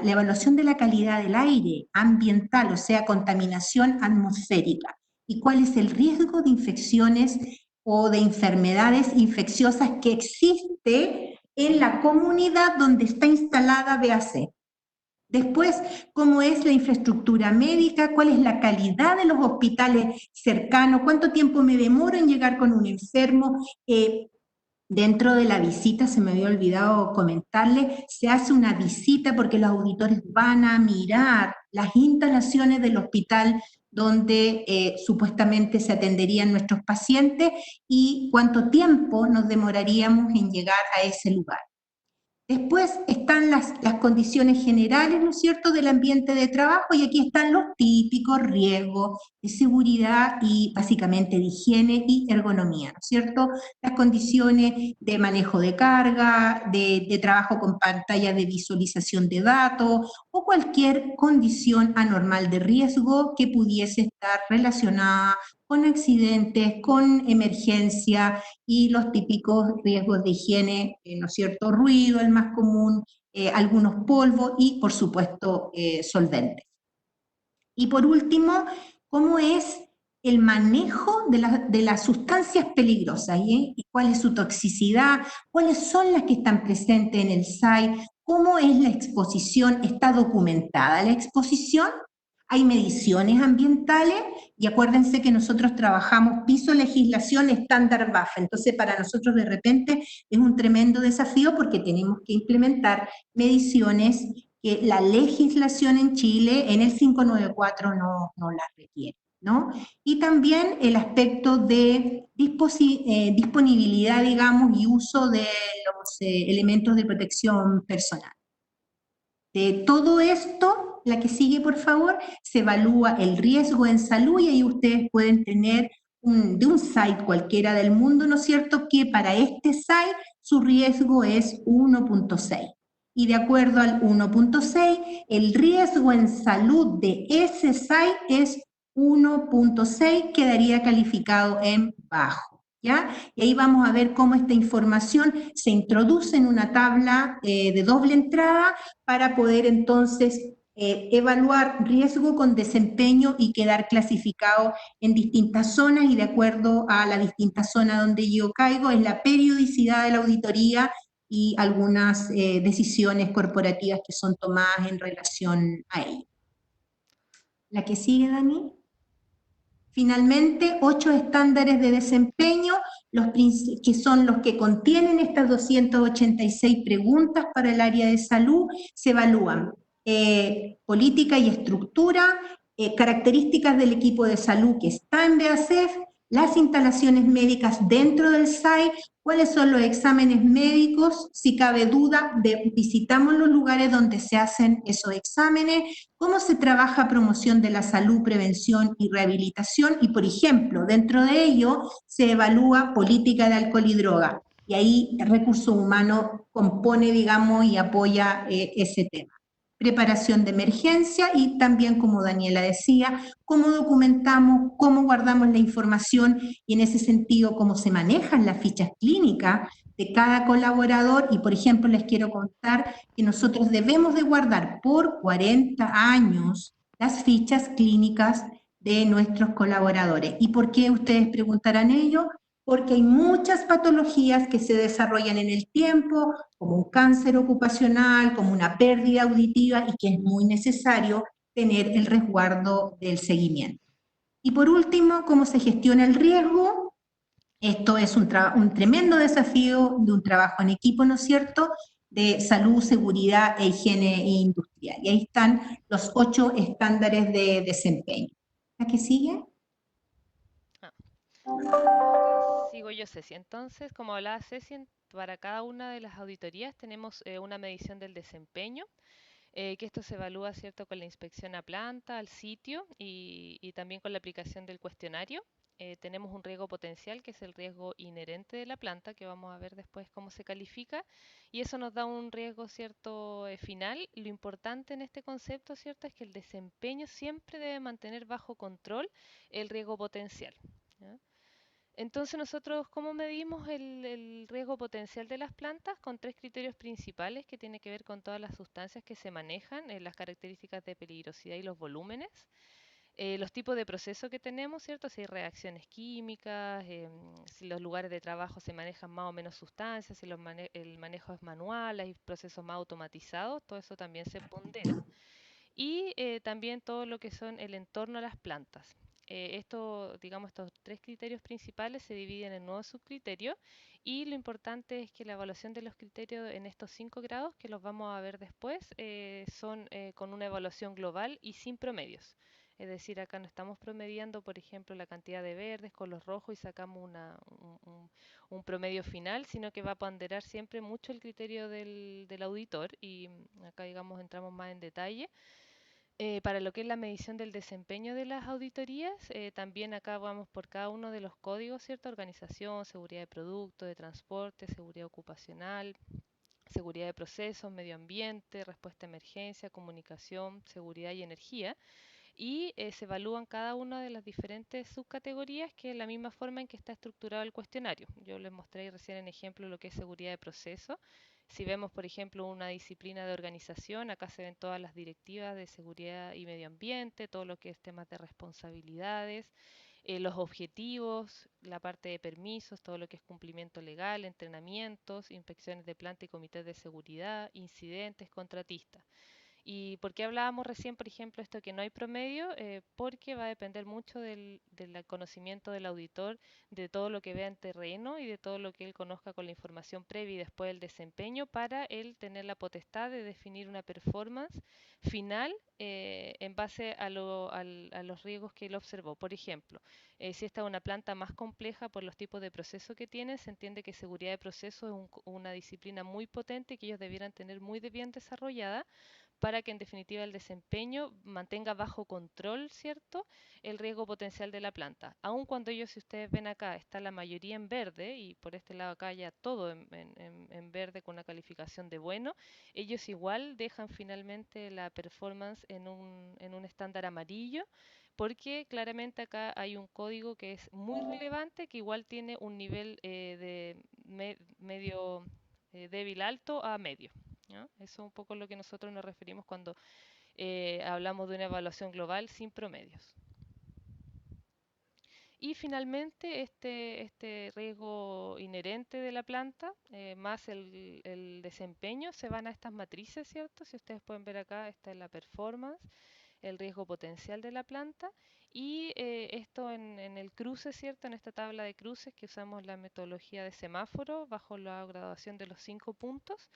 Speaker 1: evaluación de la calidad del aire ambiental, o sea, contaminación atmosférica? ¿Y cuál es el riesgo de infecciones o de enfermedades infecciosas que existe en la comunidad donde está instalada BAC? Después, ¿cómo es la infraestructura médica? ¿Cuál es la calidad de los hospitales cercanos? ¿Cuánto tiempo me demoro en llegar con un enfermo? Dentro de la visita, se me había olvidado comentarle, se hace una visita porque los auditores van a mirar las instalaciones del hospital donde supuestamente se atenderían nuestros pacientes y cuánto tiempo nos demoraríamos en llegar a ese lugar. Después están las condiciones generales, ¿no es cierto?, del ambiente de trabajo, y aquí están los típicos riesgos de seguridad y básicamente de higiene y ergonomía, ¿no es cierto? Las condiciones de manejo de carga, de trabajo con pantalla de visualización de datos o cualquier condición anormal de riesgo que pudiese estar relacionada con accidentes, con emergencia y los típicos riesgos de higiene, ¿no es cierto? Ruido, el más común, algunos polvos y, por supuesto, solventes. Y por último, ¿cómo es el manejo de las sustancias peligrosas? ¿Y cuál es su toxicidad? ¿Cuáles son las que están presentes en el SAI? ¿Cómo es la exposición? ¿Está documentada la exposición? Hay mediciones ambientales y acuérdense que nosotros trabajamos piso legislación estándar BAFA, entonces para nosotros de repente es un tremendo desafío porque tenemos que implementar mediciones que la legislación en Chile en el 594 no la requiere, ¿no? Y también el aspecto de disponibilidad, digamos, y uso de los elementos de protección personal. De todo esto, la que sigue, por favor, se evalúa el riesgo en salud y ahí ustedes pueden tener de un site cualquiera del mundo, ¿no es cierto?, que para este site su riesgo es 1.6. Y de acuerdo al 1.6, el riesgo en salud de ese site es 1.6, quedaría calificado en bajo. ¿Ya? Y ahí vamos a ver cómo esta información se introduce en una tabla de doble entrada para poder entonces evaluar riesgo con desempeño y quedar clasificado en distintas zonas, y de acuerdo a la distinta zona donde yo caigo es la periodicidad de la auditoría y algunas decisiones corporativas que son tomadas en relación a ello. La que sigue, Dani. Finalmente, 8 estándares de desempeño, que son los que contienen estas 286 preguntas para el área de salud, se evalúan política y estructura, características del equipo de salud que está en BASF, las instalaciones médicas dentro del SAI, cuáles son los exámenes médicos, si cabe duda, visitamos los lugares donde se hacen esos exámenes, cómo se trabaja promoción de la salud, prevención y rehabilitación, y por ejemplo, dentro de ello se evalúa política de alcohol y droga, y ahí el recurso humano compone, digamos, y apoya ese tema. Preparación de emergencia y también, como Daniela decía, cómo documentamos, cómo guardamos la información y en ese sentido cómo se manejan las fichas clínicas de cada colaborador. Y por ejemplo les quiero contar que nosotros debemos de guardar por 40 años las fichas clínicas de nuestros colaboradores. ¿Y por qué ustedes preguntarán ello? Porque hay muchas patologías que se desarrollan en el tiempo, como un cáncer ocupacional, como una pérdida auditiva, y que es muy necesario tener el resguardo del seguimiento. Y por último, ¿cómo se gestiona el riesgo? Esto es un tremendo desafío de un trabajo en equipo, ¿no es cierto?, de salud, seguridad e higiene industrial. Y ahí están los 8 estándares de desempeño. ¿La que sigue?
Speaker 2: Ah, sigo yo, Ceci. Entonces, como hablaba Ceci, para cada una de las auditorías tenemos una medición del desempeño, que esto se evalúa, ¿cierto?, con la inspección a planta, al sitio y también con la aplicación del cuestionario. Tenemos un riesgo potencial, que es el riesgo inherente de la planta, que vamos a ver después cómo se califica, y eso nos da un riesgo, ¿cierto?, final. Lo importante en este concepto, ¿cierto?, es que el desempeño siempre debe mantener bajo control el riesgo potencial, ¿ya? Entonces nosotros, ¿cómo medimos el riesgo potencial de las plantas? Con tres criterios principales que tienen que ver con todas las sustancias que se manejan, las características de peligrosidad y los volúmenes, los tipos de proceso que tenemos, ¿cierto? Si hay reacciones químicas, si los lugares de trabajo se manejan más o menos sustancias, si el manejo es manual, hay procesos más automatizados, todo eso también se pondera. Y también todo lo que son el entorno a las plantas. Digamos, estos tres criterios principales se dividen en 9 subcriterios, y lo importante es que la evaluación de los criterios en estos 5 grados, que los vamos a ver después, son con una evaluación global y sin promedios. Es decir, acá no estamos promediando, por ejemplo, la cantidad de verdes con los rojos y sacamos un promedio final, sino que va a ponderar siempre mucho el criterio del auditor y acá, digamos, entramos más en detalle. Para lo que es la medición del desempeño de las auditorías, también acá vamos por cada uno de los códigos, ¿cierto? Organización, seguridad de producto, de transporte, seguridad ocupacional, seguridad de procesos, medio ambiente, respuesta a emergencia, comunicación, seguridad y energía. Y se evalúan cada una de las diferentes subcategorías, que es la misma forma en que está estructurado el cuestionario. Yo les mostré recién en ejemplo lo que es seguridad de proceso. Si vemos, por ejemplo, una disciplina de organización, acá se ven todas las directivas de seguridad y medio ambiente, todo lo que es temas de responsabilidades, los objetivos, la parte de permisos, todo lo que es cumplimiento legal, entrenamientos, inspecciones de planta y comités de seguridad, incidentes, contratistas. ¿Y por qué hablábamos recién, por ejemplo, esto que no hay promedio? Porque va a depender mucho del conocimiento del auditor, de todo lo que vea en terreno y de todo lo que él conozca con la información previa y después el desempeño para él tener la potestad de definir una performance final en base a los riesgos que él observó. Por ejemplo, si esta es una planta más compleja por los tipos de proceso que tiene, se entiende que seguridad de proceso es una disciplina muy potente que ellos debieran tener muy bien desarrollada para que en definitiva el desempeño mantenga bajo control, ¿cierto?, el riesgo potencial de la planta. Aun cuando ellos, si ustedes ven acá, está la mayoría en verde y por este lado acá ya todo en verde con una calificación de bueno, ellos igual dejan finalmente la performance en un estándar amarillo, porque claramente acá hay un código que es muy relevante, que igual tiene un nivel medio débil alto a medio. ¿Ya? Eso es un poco lo que nosotros nos referimos cuando hablamos de una evaluación global sin promedios. Y finalmente, este riesgo inherente de la planta, más el desempeño, se van a estas matrices, ¿cierto? Si ustedes pueden ver acá, esta es la performance, el riesgo potencial de la planta, y esto en el cruce, ¿cierto? En esta tabla de cruces que usamos la metodología de semáforo bajo la graduación de los 5 puntos,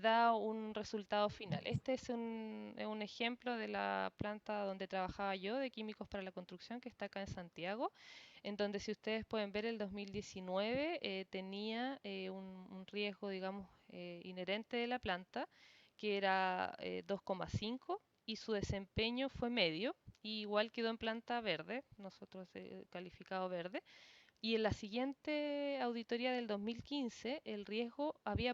Speaker 2: da un resultado final. Este es un ejemplo de la planta donde trabajaba yo, de Químicos para la Construcción, que está acá en Santiago, en donde, si ustedes pueden ver, el 2019 tenía un riesgo, digamos, inherente de la planta, que era 2,5, y su desempeño fue medio, y igual quedó en planta verde, nosotros calificado verde. Y en la siguiente auditoría del 2015, el riesgo había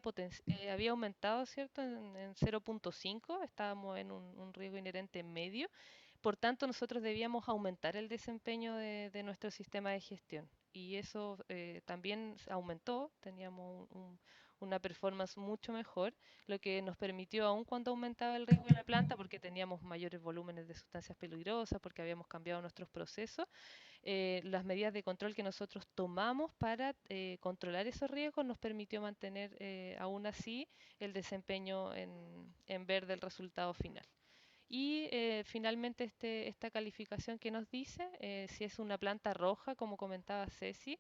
Speaker 2: aumentado, ¿cierto?, en 0,5, estábamos en un riesgo inherente medio. Por tanto, nosotros debíamos aumentar el desempeño de nuestro sistema de gestión. Y eso también aumentó, teníamos una performance mucho mejor, lo que nos permitió, aun cuando aumentaba el riesgo de la planta, porque teníamos mayores volúmenes de sustancias peligrosas, porque habíamos cambiado nuestros procesos, las medidas de control que nosotros tomamos para controlar esos riesgos nos permitió mantener aún así el desempeño en verde el resultado final. Y finalmente esta calificación que nos dice si es una planta roja, como comentaba Ceci,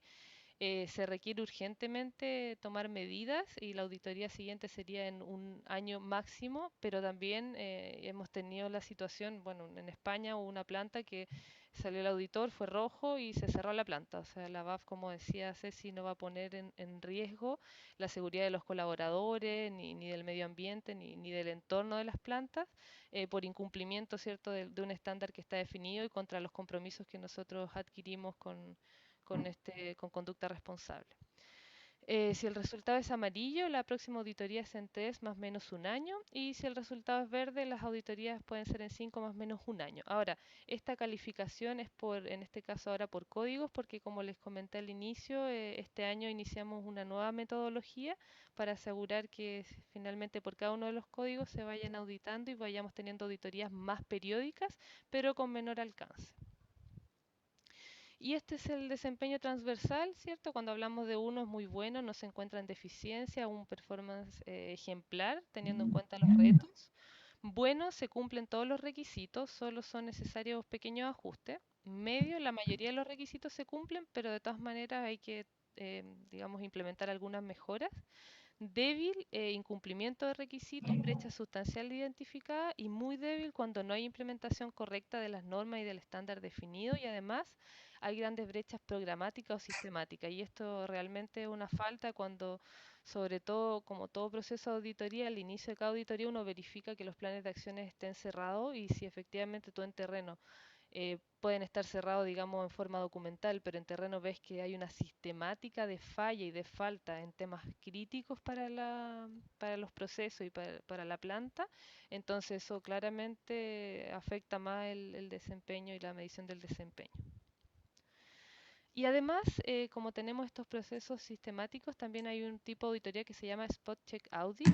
Speaker 2: se requiere urgentemente tomar medidas y la auditoría siguiente sería en un año máximo, pero también hemos tenido la situación, bueno, en España hubo una planta que salió el auditor, fue rojo y se cerró la planta. O sea, la BAF, como decía Ceci, no va a poner en riesgo la seguridad de los colaboradores, ni del medio ambiente, ni del entorno de las plantas, por incumplimiento, ¿cierto?, de un estándar que está definido y contra los compromisos que nosotros adquirimos con conducta responsable. Si el resultado es amarillo, la próxima auditoría es en 3 más o menos un año, y si el resultado es verde, las auditorías pueden ser en 5 más o menos un año. Ahora, esta calificación es en este caso ahora por códigos, porque como les comenté al inicio, este año iniciamos una nueva metodología para asegurar que finalmente por cada uno de los códigos se vayan auditando y vayamos teniendo auditorías más periódicas, pero con menor alcance. Y este es el desempeño transversal, ¿cierto? Cuando hablamos de uno es muy bueno, no se encuentra en deficiencia, un performance ejemplar, teniendo en cuenta los retos. Bueno, se cumplen todos los requisitos, solo son necesarios pequeños ajustes. Medio, la mayoría de los requisitos se cumplen, pero de todas maneras hay que, digamos, implementar algunas mejoras. Débil, incumplimiento de requisitos, brecha sustancial identificada y muy débil cuando no hay implementación correcta de las normas y del estándar definido y además hay grandes brechas programáticas o sistemáticas. Y esto realmente es una falta cuando, sobre todo, como todo proceso de auditoría, al inicio de cada auditoría uno verifica que los planes de acciones estén cerrados y si efectivamente tú en terreno pueden estar cerrados, digamos, en forma documental, pero en terreno ves que hay una sistemática de falla y de falta en temas críticos para los procesos y para la planta, entonces eso claramente afecta más el desempeño y la medición del desempeño. Y además, como tenemos estos procesos sistemáticos, también hay un tipo de auditoría que se llama Spot Check Audit.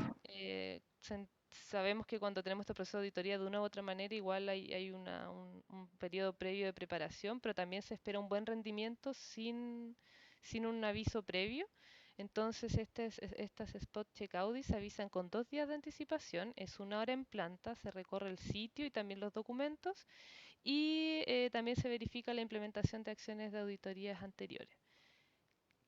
Speaker 2: Sabemos que cuando tenemos estos procesos de auditoría de una u otra manera, igual hay un periodo previo de preparación, pero también se espera un buen rendimiento sin un aviso previo. Entonces, estas Spot Check Audits se avisan con 2 días de anticipación, es 1 hora en planta, se recorre el sitio y también los documentos y también se verifica la implementación de acciones de auditorías anteriores.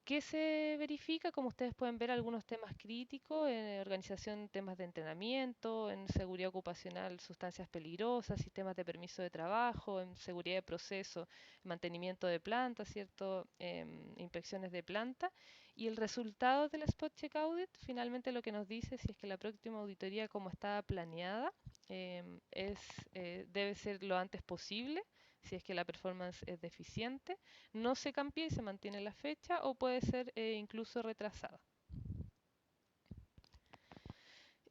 Speaker 2: ¿Qué se verifica? Como ustedes pueden ver, algunos temas críticos, en organización, temas de entrenamiento, en seguridad ocupacional, sustancias peligrosas, sistemas de permiso de trabajo, en seguridad de proceso, mantenimiento de planta, ¿cierto? Inspecciones de planta. Y el resultado del Spot Check Audit, finalmente lo que nos dice si es que la próxima auditoría, como estaba planeada, debe ser lo antes posible, si es que la performance es deficiente no se cambia y se mantiene la fecha o puede ser incluso retrasada.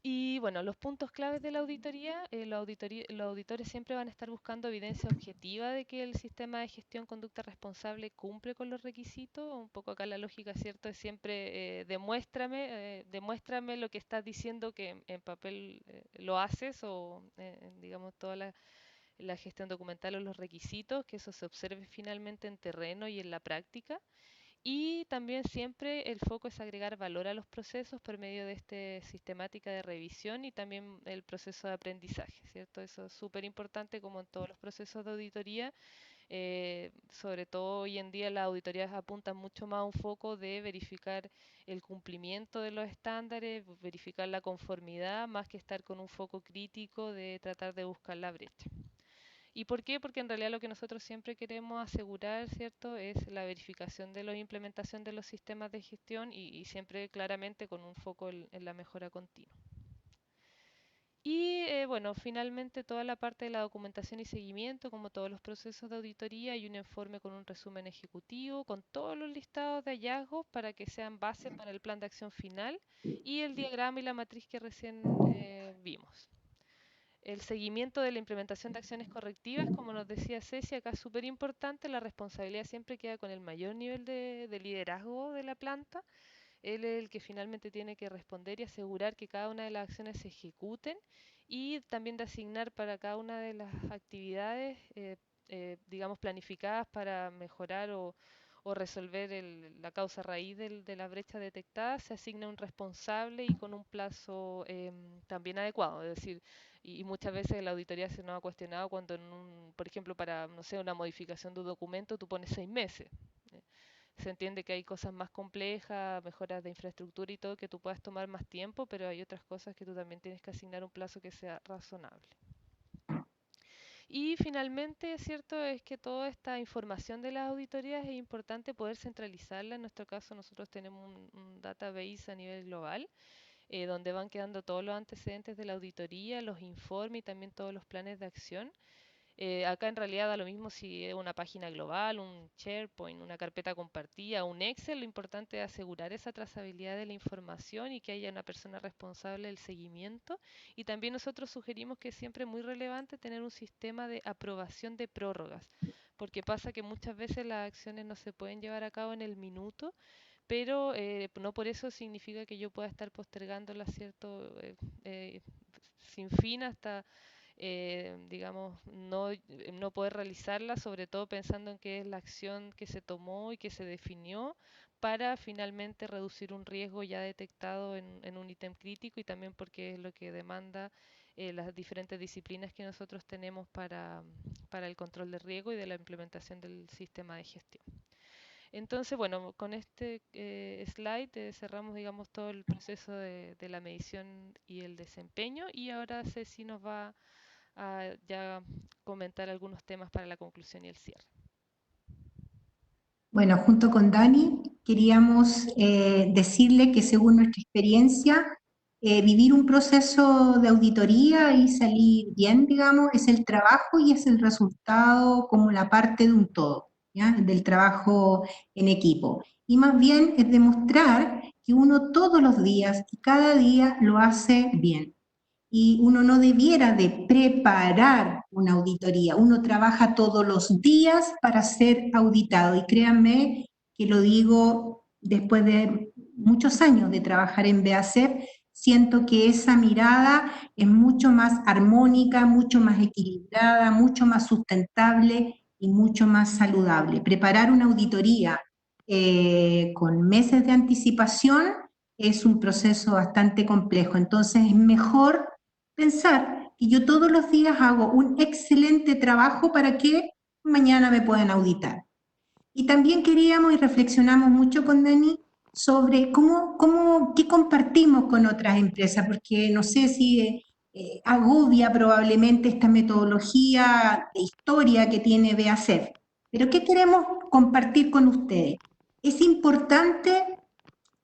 Speaker 2: Y bueno, los puntos claves de la auditoría, los auditores siempre van a estar buscando evidencia objetiva de que el sistema de gestión conducta responsable cumple con los requisitos. Un poco acá la lógica, ¿cierto? Es siempre demuéstrame lo que estás diciendo que en papel lo haces o digamos toda la gestión documental o los requisitos, que eso se observe finalmente en terreno y en la práctica. Y también siempre el foco es agregar valor a los procesos por medio de esta sistemática de revisión y también el proceso de aprendizaje, ¿cierto? Eso es súper importante como en todos los procesos de auditoría. Sobre todo hoy en día las auditorías apuntan mucho más a un foco de verificar el cumplimiento de los estándares, verificar la conformidad, más que estar con un foco crítico de tratar de buscar la brecha. ¿Y por qué? Porque en realidad lo que nosotros siempre queremos asegurar, ¿cierto?, es la verificación de la implementación de los sistemas de gestión y siempre claramente con un foco en la mejora continua. Y bueno, finalmente toda la parte de la documentación y seguimiento, como todos los procesos de auditoría, hay un informe con un resumen ejecutivo, con todos los listados de hallazgos para que sean base para el plan de acción final y el diagrama y la matriz que recién vimos. El seguimiento de la implementación de acciones correctivas, como nos decía Ceci, acá es súper importante, la responsabilidad siempre queda con el mayor nivel de liderazgo de la planta. Él es el que finalmente tiene que responder y asegurar que cada una de las acciones se ejecuten y también de asignar para cada una de las actividades, digamos, planificadas para mejorar o resolver la causa raíz de la brecha detectada, se asigna un responsable y con un plazo también adecuado. Es decir, y muchas veces la auditoría se nos ha cuestionado cuando, por ejemplo, para, no sé, una modificación de un documento, tú pones 6 meses. eh, Se entiende que hay cosas más complejas, mejoras de infraestructura y todo, que tú puedas tomar más tiempo, pero hay otras cosas que tú también tienes que asignar un plazo que sea razonable. Y finalmente, cierto, es que toda esta información de las auditorías es importante poder centralizarla. En nuestro caso, nosotros tenemos un database a nivel global, donde van quedando todos los antecedentes de la auditoría, los informes y también todos los planes de acción. Acá en realidad da lo mismo si es una página global, un SharePoint, una carpeta compartida, un Excel. Lo importante es asegurar esa trazabilidad de la información y que haya una persona responsable del seguimiento. Y también nosotros sugerimos que es siempre muy relevante tener un sistema de aprobación de prórrogas, porque pasa que muchas veces las acciones no se pueden llevar a cabo en el minuto, pero no por eso significa que yo pueda estar postergándola, ¿cierto? Sin fin hasta digamos, no poder realizarla, sobre todo pensando en que es la acción que se tomó y que se definió para finalmente reducir un riesgo ya detectado en un ítem crítico y también porque es lo que demanda las diferentes disciplinas que nosotros tenemos para el control de riesgo y de la implementación del sistema de gestión. Entonces, bueno, con este slide cerramos, digamos, todo el proceso de la medición y el desempeño y ahora Ceci nos va a ya comentar algunos temas para la conclusión y el cierre.
Speaker 1: Bueno, junto con Dani queríamos decirle que según nuestra experiencia, vivir un proceso de auditoría y salir bien, digamos, es el trabajo y es el resultado como la parte de un todo, ¿ya? Del trabajo en equipo. Y más bien es demostrar que uno todos los días y cada día lo hace bien. Y uno no debiera de preparar una auditoría, uno trabaja todos los días para ser auditado y créanme que lo digo después de muchos años de trabajar en BASF, siento que esa mirada es mucho más armónica, mucho más equilibrada, mucho más sustentable y mucho más saludable. Preparar una auditoría con meses de anticipación es un proceso bastante complejo, entonces es mejor pensar que yo todos los días hago un excelente trabajo para que mañana me puedan auditar. Y también queríamos y reflexionamos mucho con Dani sobre qué compartimos con otras empresas, porque no sé si agobia probablemente esta metodología de historia que tiene BASF, pero ¿qué queremos compartir con ustedes? Es importante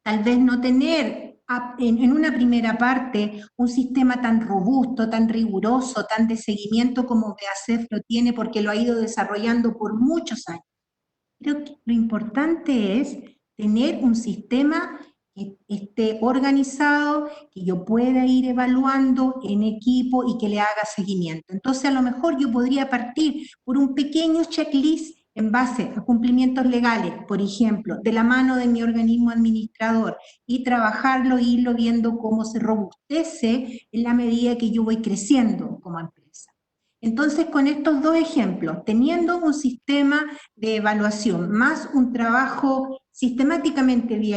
Speaker 1: tal vez no tener en una primera parte un sistema tan robusto, tan riguroso, tan de seguimiento como BASF lo tiene porque lo ha ido desarrollando por muchos años. Creo que lo importante es tener un sistema que esté organizado, que yo pueda ir evaluando en equipo y que le haga seguimiento. Entonces, a lo mejor yo podría partir por un pequeño checklist en base a cumplimientos legales, por ejemplo, de la mano de mi organismo administrador y trabajarlo e irlo viendo cómo se robustece en la medida que yo voy creciendo como empresa. Entonces, con estos dos ejemplos, teniendo un sistema de evaluación, más un trabajo sistemáticamente día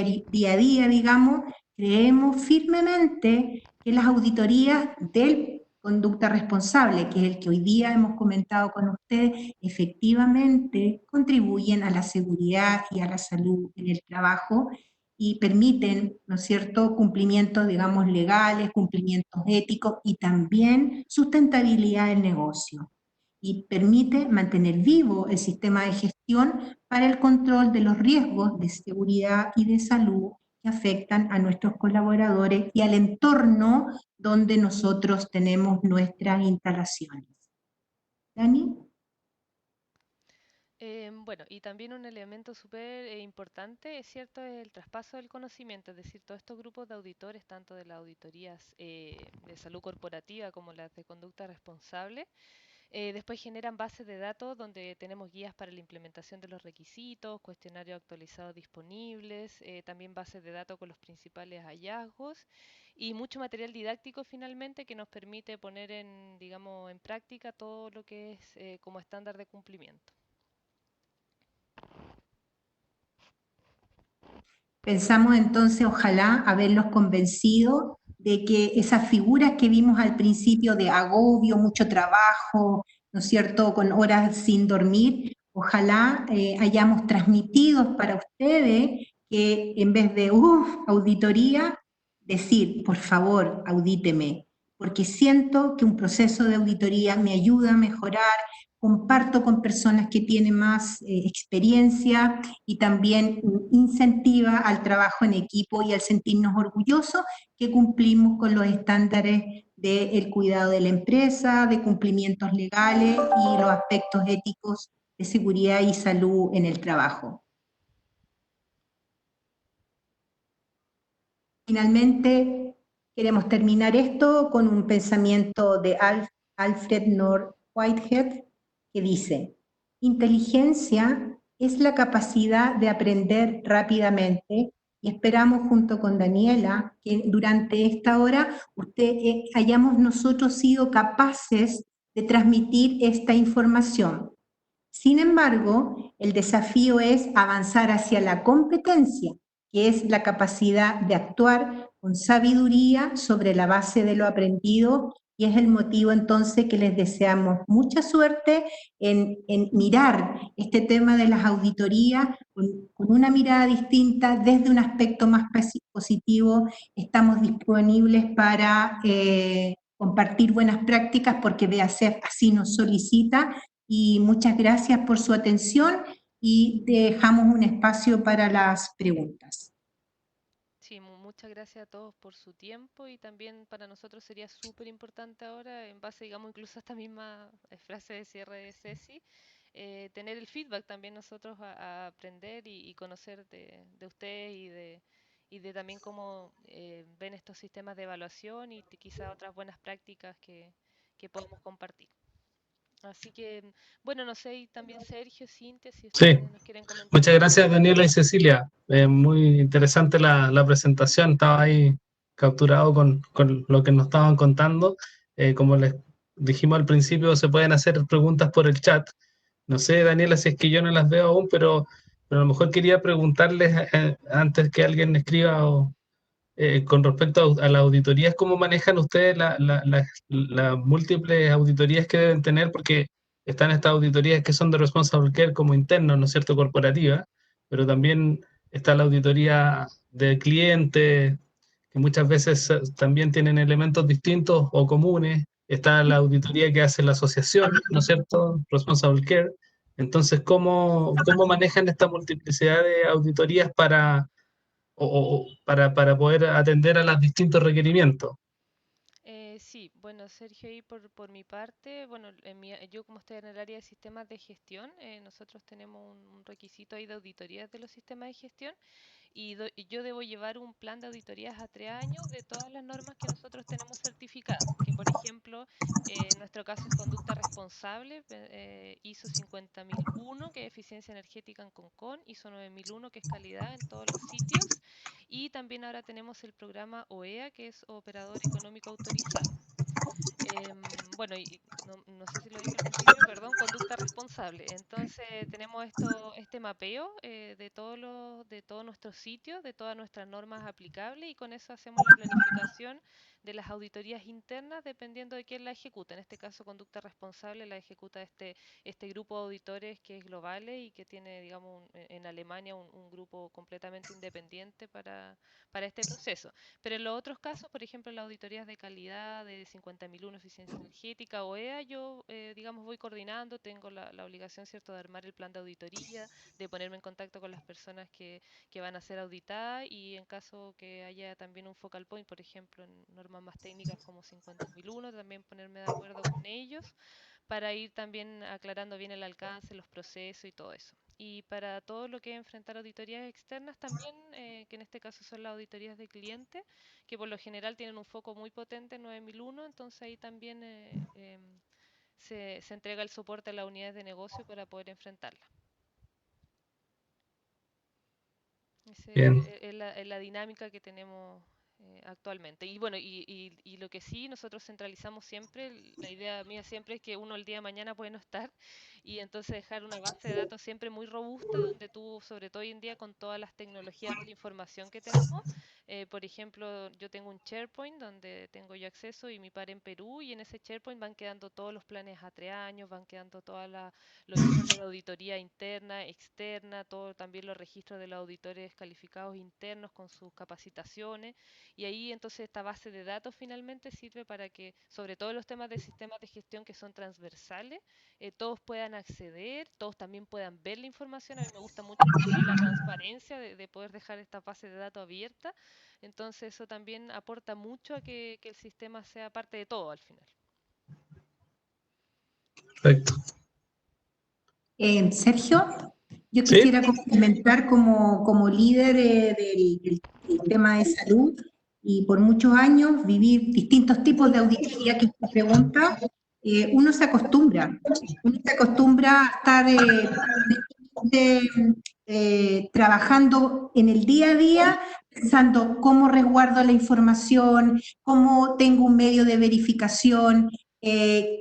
Speaker 1: a día, digamos, creemos firmemente que las auditorías del conducta responsable, que es el que hoy día hemos comentado con ustedes, efectivamente contribuyen a la seguridad y a la salud en el trabajo y permiten, ¿no es cierto?, cumplimientos, digamos, legales, cumplimientos éticos y también sustentabilidad del negocio y permite mantener vivo el sistema de gestión para el control de los riesgos de seguridad y de salud que afectan a nuestros colaboradores y al entorno donde nosotros tenemos nuestras instalaciones. ¿Dani?
Speaker 2: Bueno, y también un elemento súper importante, es cierto, es el traspaso del conocimiento, es decir, todos estos grupos de auditores, tanto de las auditorías de salud corporativa como las de conducta responsable, después generan bases de datos donde tenemos guías para la implementación de los requisitos, cuestionarios actualizados disponibles, también bases de datos con los principales hallazgos y mucho material didáctico finalmente que nos permite poner en, digamos, en práctica todo lo que es como estándar de cumplimiento.
Speaker 1: Pensamos entonces, ojalá, haberlos convencido de que esas figuras que vimos al principio de agobio, mucho trabajo, ¿no es cierto?, con horas sin dormir, ojalá hayamos transmitido para ustedes que en vez de, auditoría, decir, por favor, audíteme, porque siento que un proceso de auditoría me ayuda a mejorar, comparto con personas que tienen más experiencia y también incentiva al trabajo en equipo y al sentirnos orgullosos que cumplimos con los estándares del cuidado de la empresa, de cumplimientos legales y los aspectos éticos de seguridad y salud en el trabajo. Finalmente, queremos terminar esto con un pensamiento de Alfred North Whitehead que dice: inteligencia es la capacidad de aprender rápidamente y esperamos junto con Daniela que durante esta hora hayamos nosotros sido capaces de transmitir esta información. Sin embargo, el desafío es avanzar hacia la competencia, que es la capacidad de actuar con sabiduría sobre la base de lo aprendido y es el motivo entonces que les deseamos mucha suerte en mirar este tema de las auditorías con una mirada distinta, desde un aspecto más positivo. Estamos disponibles para compartir buenas prácticas porque BASF así nos solicita, y muchas gracias por su atención y dejamos un espacio para las preguntas.
Speaker 2: Sí, muchas gracias a todos por su tiempo y también para nosotros sería súper importante ahora, en base, digamos, incluso a esta misma frase de cierre de Ceci, tener el feedback también nosotros a aprender y conocer de ustedes y de también cómo ven estos sistemas de evaluación y quizá otras buenas prácticas que podemos compartir. Así que, bueno, no sé, y también Sergio, Cintia, si
Speaker 3: Sí,
Speaker 2: ustedes nos quieren comentar
Speaker 3: muchas
Speaker 2: algo.
Speaker 3: gracias Daniela y Cecilia. Muy interesante la presentación, estaba ahí capturado con lo que nos estaban contando. Como les dijimos al principio, se pueden hacer preguntas por el chat. No sé, Daniela, si es que yo no las veo aún, pero a lo mejor quería preguntarles antes que alguien escriba con respecto a las auditorías, ¿cómo manejan ustedes las múltiples auditorías que deben tener? Porque están estas auditorías que son de Responsible Care como internos, ¿no es cierto?, corporativa, pero también está la auditoría de clientes, que muchas veces también tienen elementos distintos o comunes. Está la auditoría que hace la asociación, ¿no es cierto?, Responsible Care. Entonces, ¿cómo manejan esta multiplicidad de auditorías para poder atender a los distintos requerimientos?
Speaker 2: Sí, bueno, Sergio, y por mi parte, bueno, yo como estoy en el área de sistemas de gestión, nosotros tenemos un requisito ahí de auditorías de los sistemas de gestión y yo debo llevar un plan de auditorías a 3 años de todas las normas que nosotros tenemos certificadas, que por ejemplo, en nuestro caso es conducta responsable, ISO 50001, que es eficiencia energética en Concón, ISO 9001, que es calidad en todos los sitios, y también ahora tenemos el programa OEA, que es operador económico autorizado. Bueno, y no sé si lo dije al principio, perdón, conducta responsable. Entonces tenemos este mapeo de todos nuestros sitios, de todas nuestras normas aplicables y con eso hacemos la planificación de las auditorías internas dependiendo de quién la ejecuta. En este caso, conducta responsable la ejecuta este grupo de auditores que es global y que tiene, digamos, en Alemania un grupo completamente independiente para este proceso. Pero en los otros casos, por ejemplo, las auditorías de calidad de 50.001 eficiencia energética o EA, yo, digamos, voy coordinando, tengo la obligación, ¿cierto?, de armar el plan de auditoría, de ponerme en contacto con las personas que van a ser auditadas y en caso que haya también un focal point, por ejemplo, en normas más técnicas como 50.001, también ponerme de acuerdo con ellos para ir también aclarando bien el alcance, los procesos y todo eso. Y para todo lo que es enfrentar auditorías externas también, que en este caso son las auditorías de cliente, que por lo general tienen un foco muy potente en 9001, entonces ahí también se entrega el soporte a las unidades de negocio para poder enfrentarla. Esa
Speaker 3: Bien,
Speaker 2: es la dinámica que tenemos actualmente. Y bueno, y lo que sí, nosotros centralizamos siempre, la idea mía siempre es que uno el día de mañana puede no estar y entonces dejar una base de datos siempre muy robusta donde tú, sobre todo hoy en día con todas las tecnologías de la información que tenemos, por ejemplo, yo tengo un SharePoint donde tengo yo acceso y mi par en Perú y en ese SharePoint van quedando todos los planes a 3 años, van quedando todos los informes de auditoría interna, externa, todo también los registros de los auditores calificados internos con sus capacitaciones y ahí entonces esta base de datos finalmente sirve para que, sobre todo los temas de sistemas de gestión que son transversales, todos puedan acceder, todos también puedan ver la información. A mí me gusta mucho el tema de la transparencia, de poder dejar esta base de datos abierta. Entonces eso también aporta mucho a que el sistema sea parte de todo al final.
Speaker 3: perfecto.
Speaker 1: Sergio, yo
Speaker 3: ¿Sí?
Speaker 1: quisiera complementar como líder del tema de salud y por muchos años vivir distintos tipos de auditoría que usted pregunta. Uno se acostumbra a estar trabajando en el día a día, pensando cómo resguardo la información, cómo tengo un medio de verificación,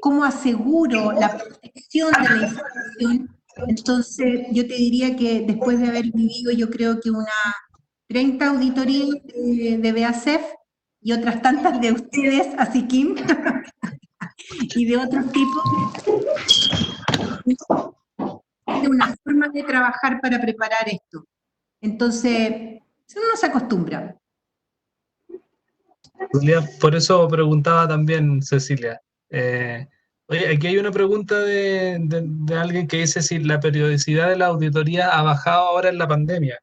Speaker 1: cómo aseguro la protección de la información. Entonces, yo te diría que después de haber vivido, yo creo que unas 30 auditorías de BASF y otras tantas de ustedes, así Kim, y de otros tipos, de una forma de trabajar para preparar esto. Entonces, uno se acostumbra.
Speaker 3: En realidad, por eso preguntaba también Cecilia. Oye, aquí hay una pregunta de alguien que dice si la periodicidad de la auditoría ha bajado ahora en la pandemia.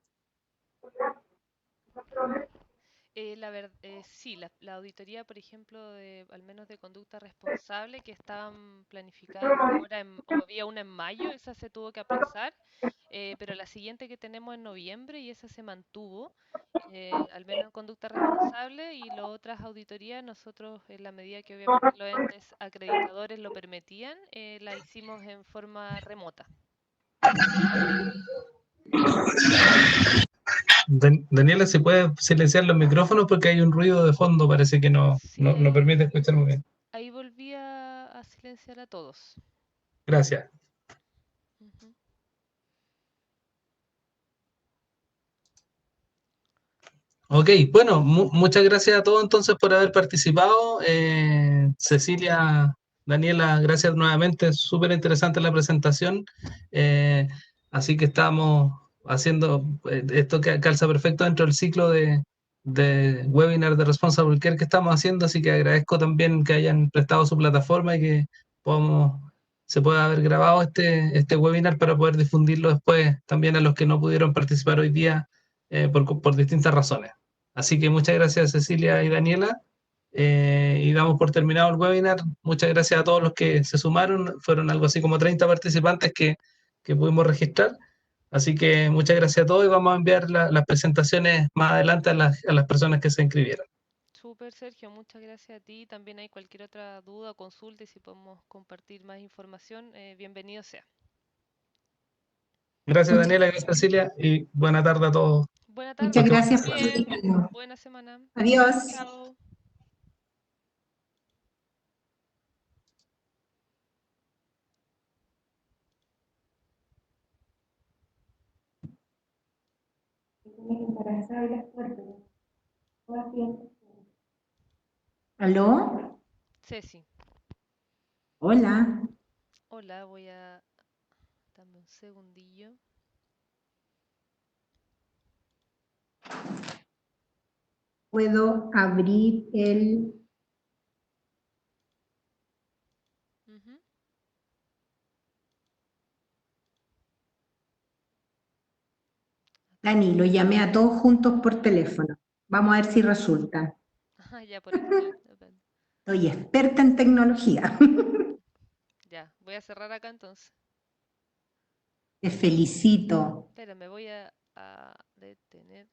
Speaker 2: Sí, la auditoría, por ejemplo, al menos de conducta responsable, que estaban planificadas ahora, o había una en mayo, esa se tuvo que aplazar, pero la siguiente que tenemos en noviembre y esa se mantuvo, al menos en conducta responsable, y las otras auditorías, nosotros, en la medida que obviamente los entes acreditadores lo permitían, la hicimos en forma remota.
Speaker 3: Daniela, ¿se puede silenciar los micrófonos? Porque hay un ruido de fondo, parece que
Speaker 2: Sí,
Speaker 3: no permite escuchar muy bien.
Speaker 2: ahí volví a silenciar a todos.
Speaker 3: Gracias.
Speaker 2: Ujú.
Speaker 3: Ok, bueno, muchas gracias a todos entonces por haber participado. Cecilia, Daniela, gracias nuevamente. Súper interesante la presentación. Eh, Así que estamos haciendo esto que calza perfecto dentro del ciclo de webinar de Responsible Care que estamos haciendo. Así que agradezco también que hayan prestado su plataforma y que se pueda haber grabado este webinar para poder difundirlo después también a los que no pudieron participar hoy día por distintas razones. Así que muchas gracias Cecilia y Daniela. Y damos por terminado el webinar. Muchas gracias a todos los que se sumaron. Fueron algo así como 30 participantes que pudimos registrar. Así que muchas gracias a todos y vamos a enviar las presentaciones más adelante a las personas que se inscribieron.
Speaker 2: Súper, Sergio, muchas gracias a ti. También hay cualquier otra duda o consulta y si podemos compartir más información, bienvenido sea.
Speaker 3: Gracias
Speaker 1: Muchas,
Speaker 3: Daniela, gracias Cecilia y buena tarde a todos.
Speaker 2: Buena
Speaker 1: muchas
Speaker 2: tarde, que
Speaker 1: gracias
Speaker 2: estés
Speaker 1: por su
Speaker 2: bien.
Speaker 1: tiempo.
Speaker 2: Buena semana.
Speaker 1: Adiós.
Speaker 2: Chao.
Speaker 1: ¿Aló?
Speaker 2: Ceci,
Speaker 1: Hola.
Speaker 2: hola, voy a... Dame un segundillo.
Speaker 1: ¿Puedo abrir el...
Speaker 2: Ujú.
Speaker 1: Dani, lo llamé a todos juntos por teléfono. Vamos a ver si resulta.
Speaker 2: Ajá, ya por aquí. Espérate.
Speaker 1: Soy experta en tecnología.
Speaker 2: Ya, voy a cerrar acá entonces.
Speaker 1: Te felicito.
Speaker 2: Espera, me voy a detener.